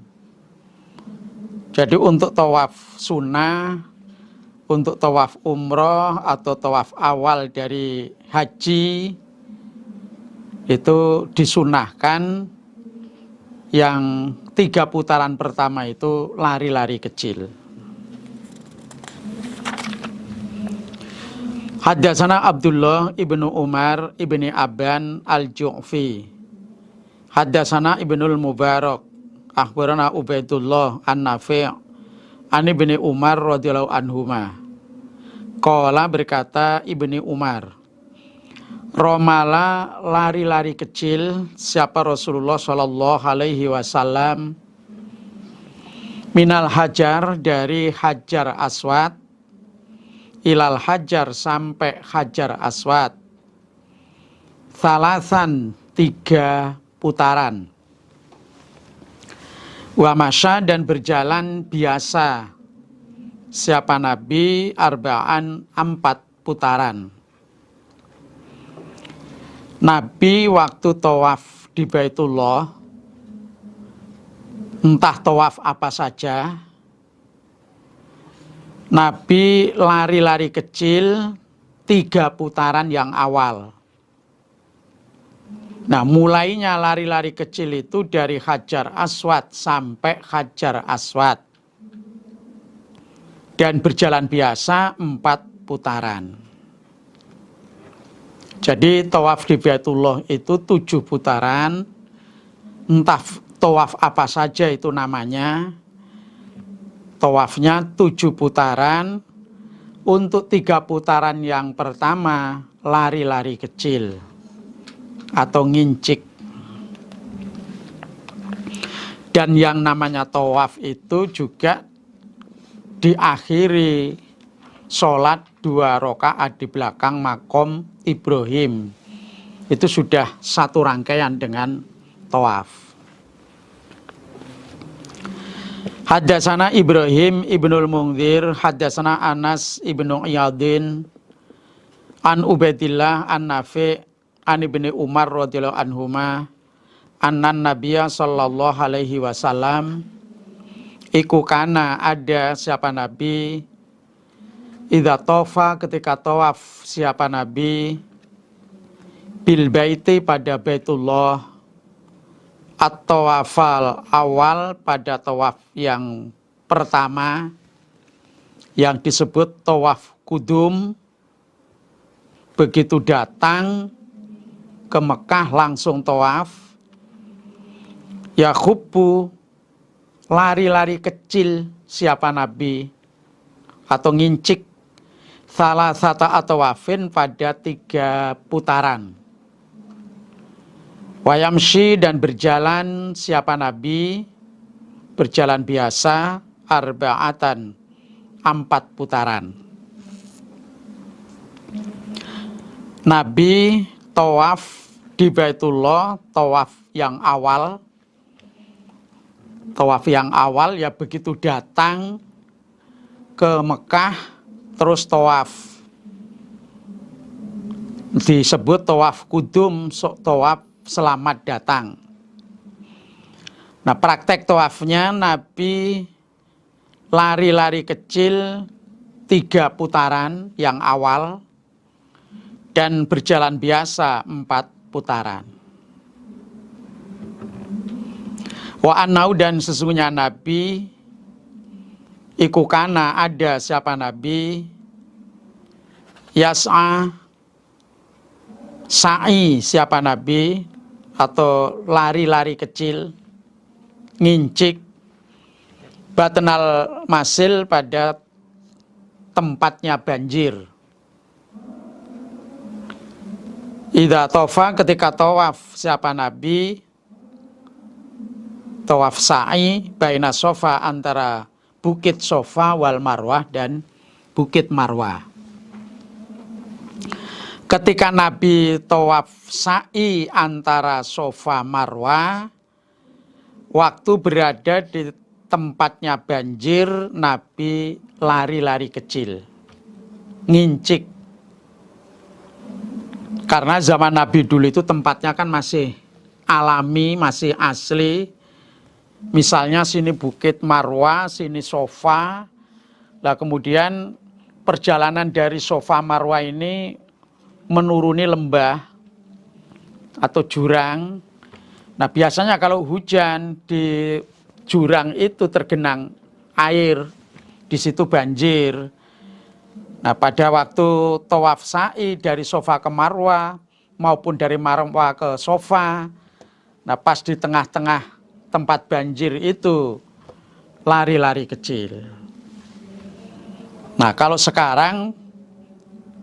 Speaker 3: Jadi untuk tawaf sunnah, untuk tawaf umroh atau tawaf awal dari haji itu disunahkan yang 3 putaran pertama itu lari-lari kecil. Haddatsana Abdullah ibnu Umar ibni Aban al-Ju'fi. Haddatsana Ibnul Mubarak. Akhbarana Ubaidullah an-Nafi' an ibni Umar radhiyallahu anhuma. Qala berkata Ibni Umar, romala lari-lari kecil siapa Rasulullah Shallallahu Alaihi Wasallam minal hajar dari Hajar Aswad ilal hajar sampai Hajar Aswad salasan 3 putaran, wa masya dan berjalan biasa siapa Nabi arba'an 4 putaran. Nabi waktu tawaf di Baitullah, entah tawaf apa saja, Nabi lari-lari kecil 3 putaran yang awal. Nah, mulainya lari-lari kecil itu dari Hajar Aswad sampai Hajar Aswad. Dan berjalan biasa 4 putaran. Jadi tawaf di Baitullah itu 7 putaran, entah tawaf apa saja itu namanya, tawafnya 7 putaran, Untuk 3 putaran yang pertama lari-lari kecil atau ngincik. Dan yang namanya tawaf itu juga diakhiri sholat 2 rakaat di belakang makom Ibrahim. Itu sudah satu rangkaian dengan tawaf. Haddatsana Ibrahim ibnul Mungdzir, haddatsana Anas ibnu Iyadin, an Ubaidillah an Nafi' an Ibni Umar radhiyallahu anhuma, annan Nabiyya sallallahu alaihi wasallam iku kana ada siapa Nabi idza tofa ketika tawaf siapa Nabi bil baiti pada Baitullah at-tawafal awal pada tawaf yang pertama yang disebut tawaf kudum. Begitu datang ke Mekah langsung tawaf, ya khubbu lari-lari kecil siapa Nabi atau ngincik salah satu atawafin pada 3 putaran. Wayamshi dan berjalan siapa Nabi berjalan biasa arba'atan 4 putaran. Nabi tawaf di Baitullah, tawaf yang awal ya begitu datang ke Mekah terus tawaf. Disebut tawaf kudum, tawaf selamat datang. Nah, praktek tawafnya Nabi lari-lari kecil 3 putaran yang awal dan berjalan biasa 4 putaran. Wa annau dan sesungguhnya Nabi iku kana ada siapa Nabi yas'a sa'i siapa Nabi atau lari-lari kecil ngincik batnal masil pada tempatnya banjir. Idza tofa ketika tawaf siapa Nabi tawaf sa'i baina Sofa antara Bukit Sofa wal Marwah dan Bukit Marwah. Ketika Nabi tawaf sa'i antara Sofa Marwah, waktu berada di tempatnya banjir, Nabi lari-lari kecil, ngincik. Karena zaman Nabi dulu itu tempatnya kan masih alami, masih asli. Misalnya sini Bukit Marwah, sini Sofa. Lah kemudian perjalanan dari Sofa Marwah ini menuruni lembah atau jurang. Nah, biasanya kalau hujan di jurang itu tergenang air, di situ banjir. Nah, pada waktu tawaf sa'i dari Sofa ke Marwah maupun dari Marwah ke Sofa, nah pas di tengah-tengah tempat banjir itu lari-lari kecil. Nah, kalau sekarang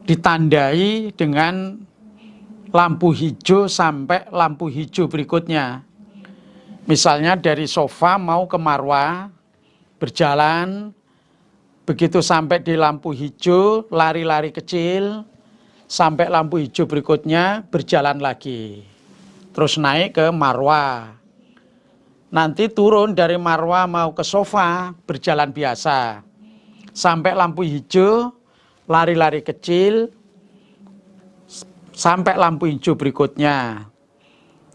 Speaker 3: ditandai dengan lampu hijau sampai lampu hijau berikutnya. Misalnya dari Sofa mau ke Marwah, berjalan, begitu sampai di lampu hijau, lari-lari kecil, sampai lampu hijau berikutnya, berjalan lagi. Terus naik ke Marwah. Nanti turun dari Marwah mau ke Sofa, berjalan biasa. Sampai lampu hijau, lari-lari kecil, sampai lampu hijau berikutnya.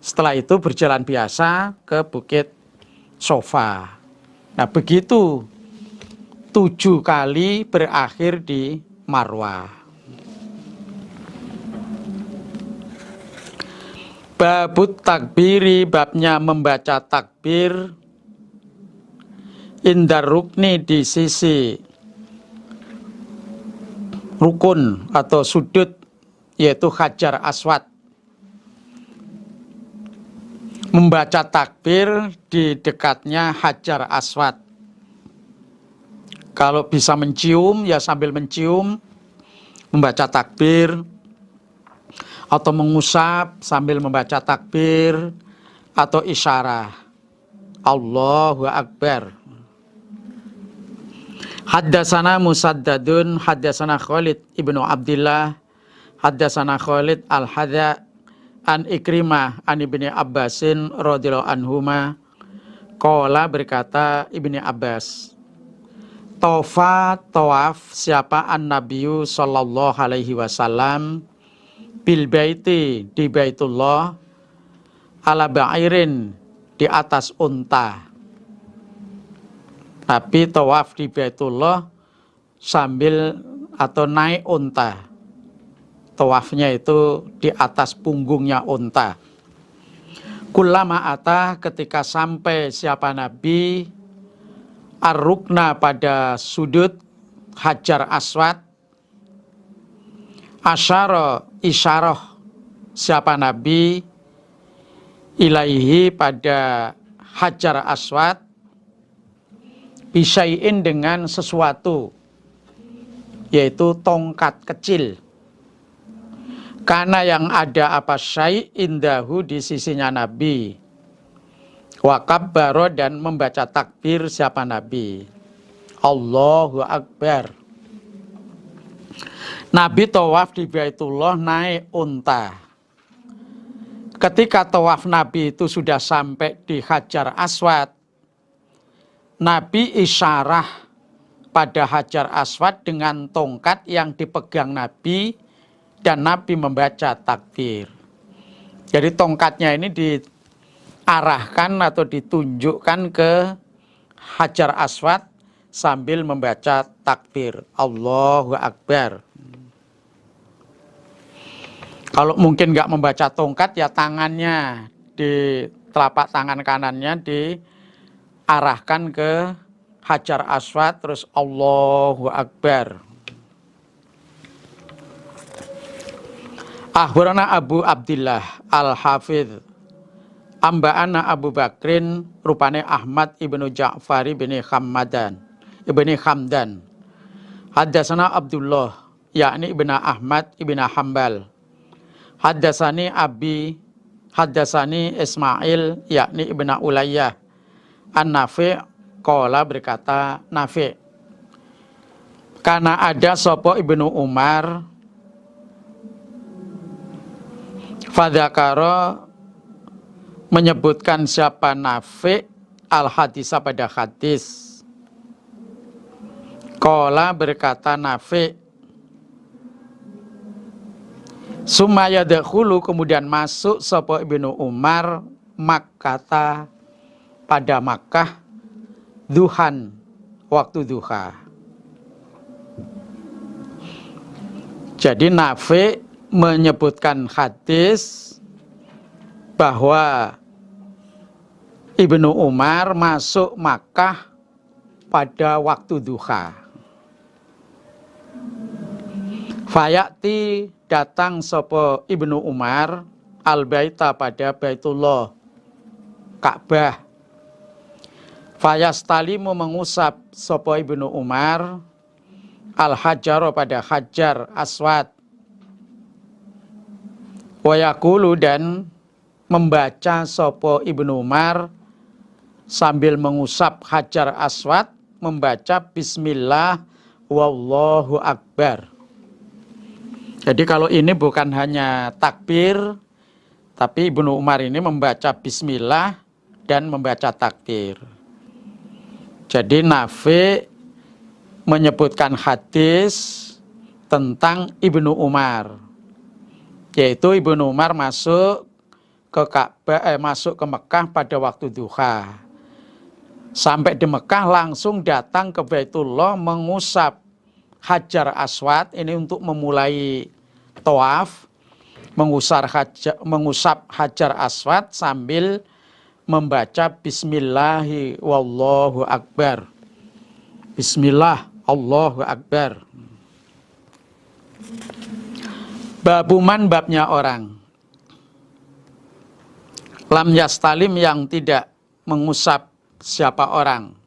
Speaker 3: Setelah itu berjalan biasa ke Bukit Sofa. Nah, begitu 7 kali berakhir di Marwah. Babut takbiri, babnya membaca takbir indar rukni di sisi rukun atau sudut, yaitu Hajar Aswad. Membaca takbir di dekatnya Hajar Aswad. Kalau bisa mencium, ya sambil mencium, membaca takbir, atau mengusap sambil membaca takbir, atau isyarah. Allahu Akbar. Haddasana Musaddadun, haddasana Khalid ibnu Abdillah, haddasana Khalid al-Hadza, an Ikrimah, an Ibni Abbasin radhiyallahu anhuma, qala berkata Ibni Abbas, Tofa tawaf siapa an-Nabiyyu sallallahu alaihi wasallam bil baiti di Baitullah ala ba'irin di atas unta. Nabi tawaf di Baitullah sambil atau naik unta. Tawafnya itu di atas punggungnya unta. Kullama ata ketika sampai siapa Nabi ar-rukna pada sudut Hajar Aswad, asyara isyarah siapa Nabi ilaihi pada Hajar Aswad bisyai'in dengan sesuatu, yaitu tongkat kecil. Karena yang ada apa syai' indahu di sisinya Nabi. Wa kabbaro dan membaca takbir siapa Nabi. Allahu Akbar. Nabi tawaf di Baitullah naik unta. Ketika tawaf Nabi itu sudah sampai di Hajar Aswad, Nabi isyarah pada Hajar Aswad dengan tongkat yang dipegang Nabi dan Nabi membaca takbir. Jadi tongkatnya ini diarahkan atau ditunjukkan ke Hajar Aswad sambil membaca takbir. Allahu Akbar. Kalau mungkin nggak membaca tongkat, ya tangannya di telapak tangan kanannya diarahkan ke Hajar Aswad, terus Allahu Akbar. Akhbarana Abu Abdillah Al-Hafidh Amba'ana Abu Bakrin rupane Ahmad ibnu Ja'far ibni Hamdan. Haddasana Abdullah yakni ibnu Ahmad ibnu Hambal. Haddasani Abi, haddasani Ismail yakni ibnu Ulayyah. An-Nafi' qala berkata Nafi', karena ada sapa Ibnu Umar fadzakara menyebutkan siapa Nafi' al-hadisa pada hadis. Qala berkata Nafi', sumaya dakhulu kemudian masuk sapa Ibnu Umar Makkata pada Makkah duhan waktu duha. Jadi Nafi' menyebutkan hadis bahwa Ibnu Umar masuk Makkah pada waktu duha. Fayati datang sapa Ibnu Umar al-baita pada Baitullah Ka'bah. Fayastalimu mengusap sapa Ibnu Umar al-hajar pada Hajar Aswad. Wa yaqulu dan membaca sapa Ibnu Umar sambil mengusap Hajar Aswad membaca bismillah wallahu akbar. Jadi kalau ini bukan hanya takbir, tapi Ibnu Umar ini membaca bismillah dan membaca takbir. Jadi Nafi' menyebutkan hadis tentang Ibnu Umar, yaitu Ibnu Umar masuk ke Ka'bah, masuk ke Mekah pada waktu duha. Sampai di Mekah langsung datang ke Baitullah mengusap Hajar Aswad ini untuk memulai tawaf, mengusap Hajar Aswad sambil membaca bismillahi wallahu akbar. Bismillah Allahu akbar. Babuman babnya orang lam yastalim yang tidak mengusap siapa orang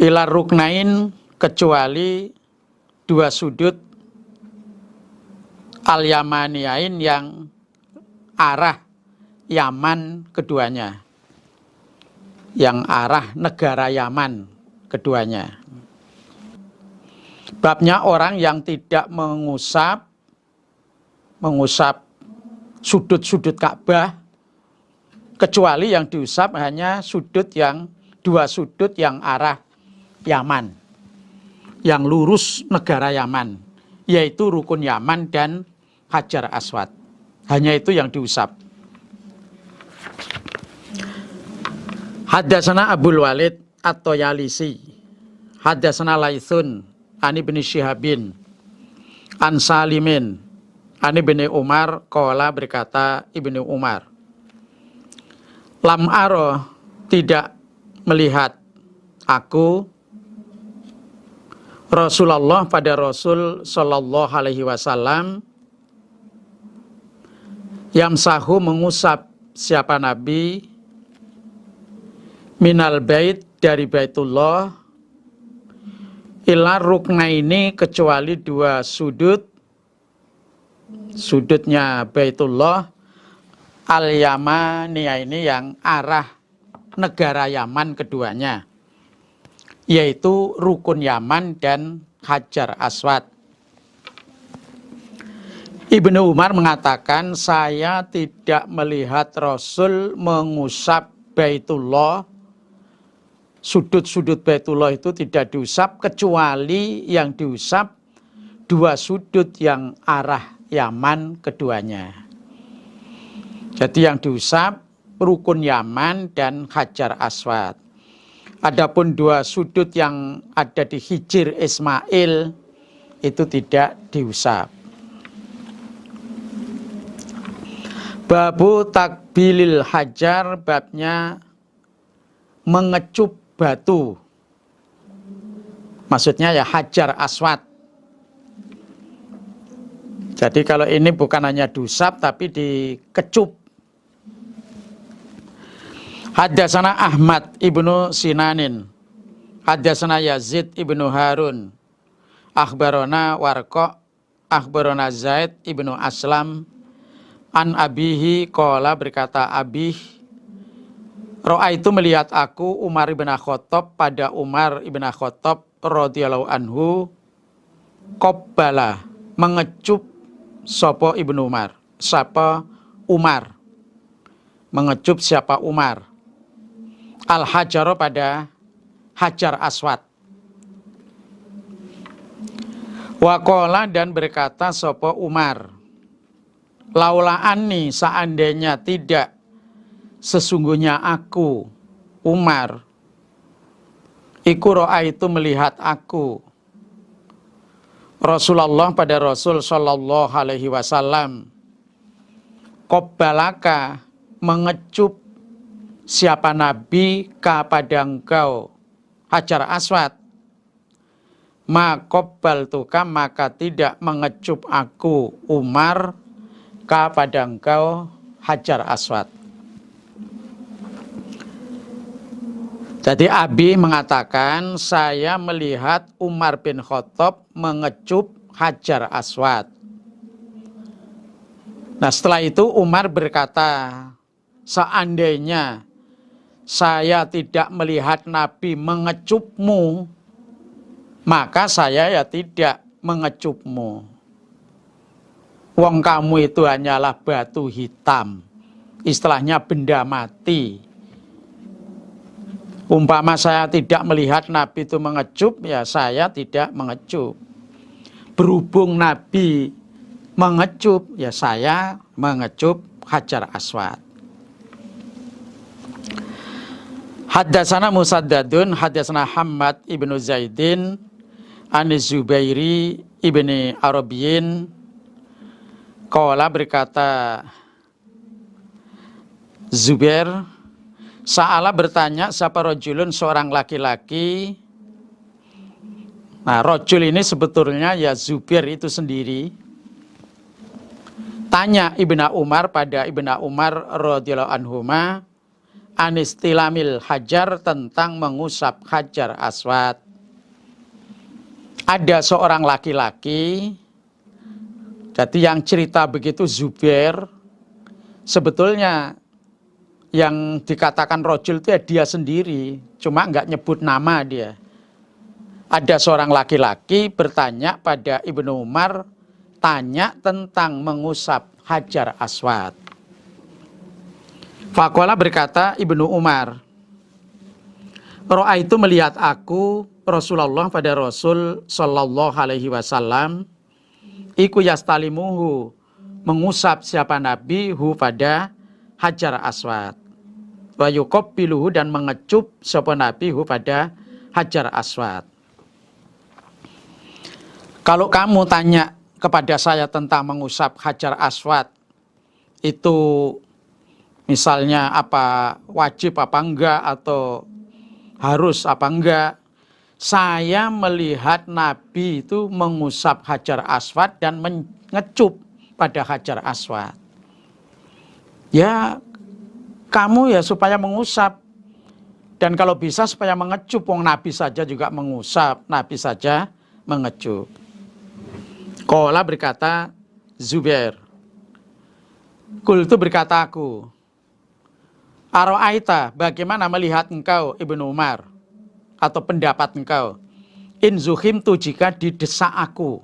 Speaker 3: Ila ruknain, kecuali dua sudut al-yamaniyain yang arah Yaman keduanya, yang arah negara Yaman keduanya. Babnya orang yang tidak mengusap sudut-sudut Ka'bah, kecuali yang diusap hanya dua sudut yang arah Yaman, yang lurus negara Yaman, yaitu Rukun Yaman dan Hajar Aswad. Hanya itu yang diusap. Haddatsana Abul Walid At-Toyalisi, haddatsana Laitsun an Ibnu Syihabin an Salimin an Ibnu Umar qala, berkata Ibnu Umar, lam aro, tidak melihat aku Rasulullah pada Rasul sallallahu alaihi wasallam yamsahu, mengusap siapa Nabi, minal bait, dari Baitullah, ila ruknaini, kecuali dua sudutnya Baitullah al-Yamaniyah ini yang arah negara Yaman keduanya, yaitu Rukun Yaman dan Hajar Aswad. Ibnu Umar mengatakan, saya tidak melihat Rasul mengusap Baitullah, sudut-sudut Baitullah itu tidak diusap, kecuali yang diusap dua sudut yang arah Yaman keduanya. Jadi yang diusap Rukun Yaman dan Hajar Aswad. Adapun dua sudut yang ada di Hijir Ismail itu tidak diusap. Babu takbilil hajar, babnya mengecup batu, maksudnya ya Hajar Aswad. Jadi kalau ini bukan hanya diusap tapi dikecup. Haddatsana Ahmad ibnu Sinanin, haddatsana Yazid ibnu Harun, akhbarona Warqa, akhbarona Zaid ibnu Aslam, an abihi qala, berkata Abih, ro'a itu melihat aku Umar ibn Khattab, pada Umar ibn Khattab radhiyallahu anhu, qabbala, mengecup sapa Ibnu Umar, siapa Umar, mengecup siapa Umar, al-hajaro, pada Hajar Aswad. Wa qala, dan berkata sapa Umar, laula anni, seandainya tidak, sesungguhnya aku Umar, iku ro'a itu melihat aku Rasulullah pada Rasul sallallahu alaihi wasallam, qabbalaka, mengecup siapa Nabi kepada engkau Hajar Aswad, ma qabbaltuka, maka tidak mengecup aku Umar kepada engkau Hajar Aswad. Jadi Abi mengatakan, saya melihat Umar bin Khattab mengecup Hajar Aswad. Nah setelah itu Umar berkata, seandainya saya tidak melihat Nabi mengecupmu, maka saya ya tidak mengecupmu. Wong kamu itu hanyalah batu hitam, istilahnya benda mati. Umpama saya tidak melihat Nabi itu mengecup, ya saya tidak mengecup. Berhubung Nabi mengecup, ya saya mengecup Hajar Aswad. Haddatsana Musaddadun, haddatsana Hammad ibnu Zaidin, an Zubairi ibni Arabiyin, qala, berkata Zubair, Sa'ala, bertanya siapa rojulun, seorang laki-laki. Nah rojul ini sebetulnya ya Zubair itu sendiri. Tanya Ibnu Umar pada Ibnu Umar radhiyallahu anhuma, anistilamil hajar, tentang mengusap hajar aswad. Ada seorang laki-laki, jadi yang cerita begitu Zubair, sebetulnya yang dikatakan rojul itu ya dia sendiri, cuma nggak nyebut nama dia. Ada seorang laki-laki bertanya pada Ibnu Umar, tanya tentang mengusap hajar aswad. Faqala, berkata Ibnu Umar, Ro'aitu, melihat aku Rasulullah pada Rasul Sallallahu Alaihi Wasallam, iku yastalimuhu, mengusap siapa Nabi hu pada hajar aswad, wa yuqabbiluhu, dan mengecup siapa Nabi hu pada hajar aswad. Kalau kamu tanya kepada saya tentang mengusap hajar aswad, itu misalnya apa, wajib apa enggak, atau harus apa enggak, saya melihat Nabi itu mengusap hajar aswad dan mengecup pada hajar aswad. Ya, kamu ya supaya mengusap, dan kalau bisa supaya mengecup. Wong Nabi saja juga mengusap, Nabi saja mengecup. Qala, berkata Zubair, Qultu, berkata aku, Aro'aita, bagaimana melihat engkau Ibnu Umar, atau pendapat engkau, in zuhimtu, jika didesak aku.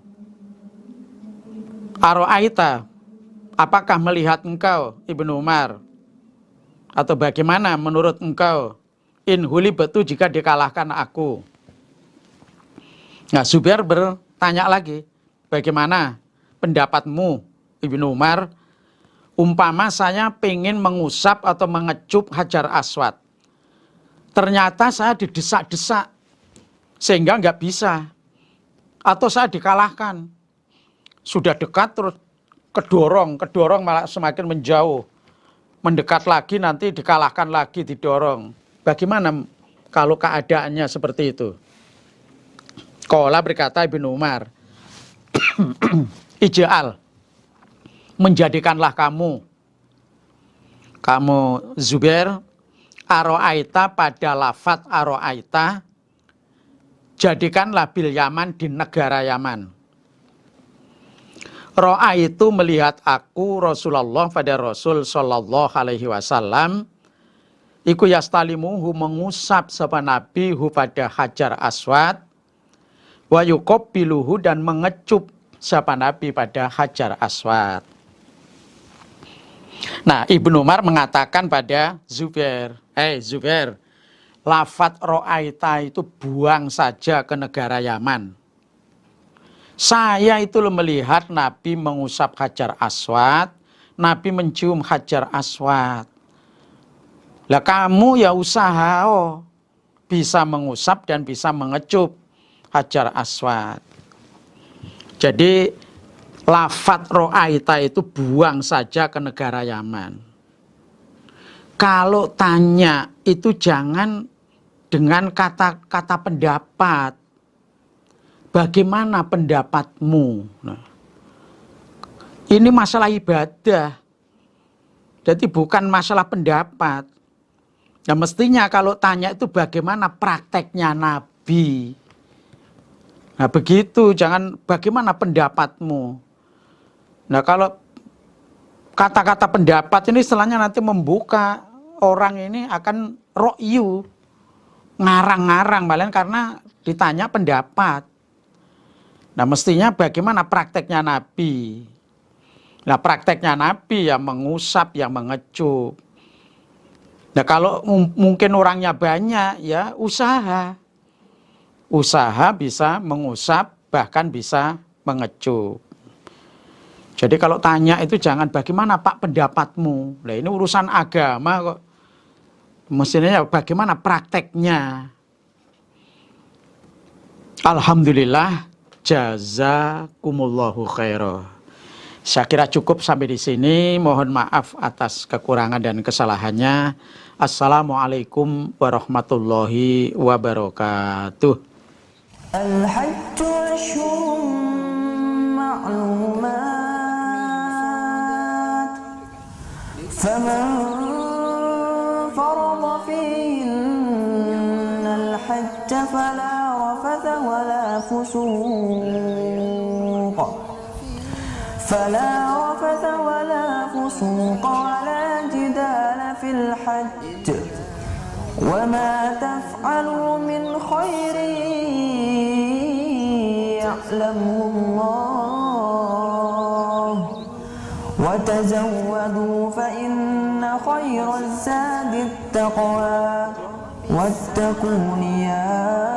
Speaker 3: Aro'aita, apakah melihat engkau Ibnu Umar, atau bagaimana menurut engkau, in hulibatu, jika dikalahkan aku. Nah, Zubair bertanya lagi, bagaimana pendapatmu Ibnu Umar, umpama saya pengen mengusap atau mengecup hajar aswad, ternyata saya didesak-desak sehingga nggak bisa, atau saya dikalahkan, sudah dekat terus kedorong malah semakin menjauh, mendekat lagi nanti dikalahkan lagi, didorong. Bagaimana kalau keadaannya seperti itu? Qala, berkata Ibnu Umar, Ija'al, menjadikanlah kamu Zubair, aro'aita, pada lafat aro'aita, jadikanlah bil Yaman, di negara Yaman. Ro'a itu melihat aku Rasulullah pada Rasul Sallallahu Alaihi Wasallam, iku yastalimuhu, mengusap sapa Nabi hu pada hajar aswad, wa yuqabbiluhu, dan mengecup sapa Nabi pada hajar aswad. Nah, Ibnu Umar mengatakan pada Zubair, Zubair, lafat ro'aita itu buang saja ke negara Yaman. Saya itu melihat Nabi mengusap hajar aswad, Nabi mencium hajar aswad. Lah kamu ya usaha bisa mengusap dan bisa mengecup hajar aswad. Jadi lafat ro'aita itu buang saja ke negara Yaman. Kalau tanya itu jangan dengan kata-kata pendapat. Bagaimana pendapatmu? Nah, ini masalah ibadah. Jadi bukan masalah pendapat. Ya mestinya kalau tanya itu bagaimana prakteknya Nabi. Nah begitu, jangan bagaimana pendapatmu. Nah kalau kata-kata pendapat ini istilahnya nanti membuka orang ini akan ro'yu, ngarang-ngarang, malah karena ditanya pendapat. Nah mestinya bagaimana prakteknya Nabi. Nah prakteknya Nabi yang mengusap, yang mengecup. Nah kalau mungkin orangnya banyak, ya usaha bisa mengusap, bahkan bisa mengecup. Jadi kalau tanya itu jangan bagaimana Pak pendapatmu. Nah ini urusan agama kok. Mestinya bagaimana prakteknya. Alhamdulillah, jazakumullahu khairan. Saya kira cukup sampai di sini. Mohon maaf atas kekurangan dan kesalahannya. Assalamualaikum warahmatullahi wabarakatuh.
Speaker 2: Al-Hajj ashhurun ma'lumat. Faman farada فلا رفث ولا فسوق ولا جدال في الحج وما تفعلوا من خير يعلمه الله وتزودوا فإن خير الزاد التقوى واتقون يا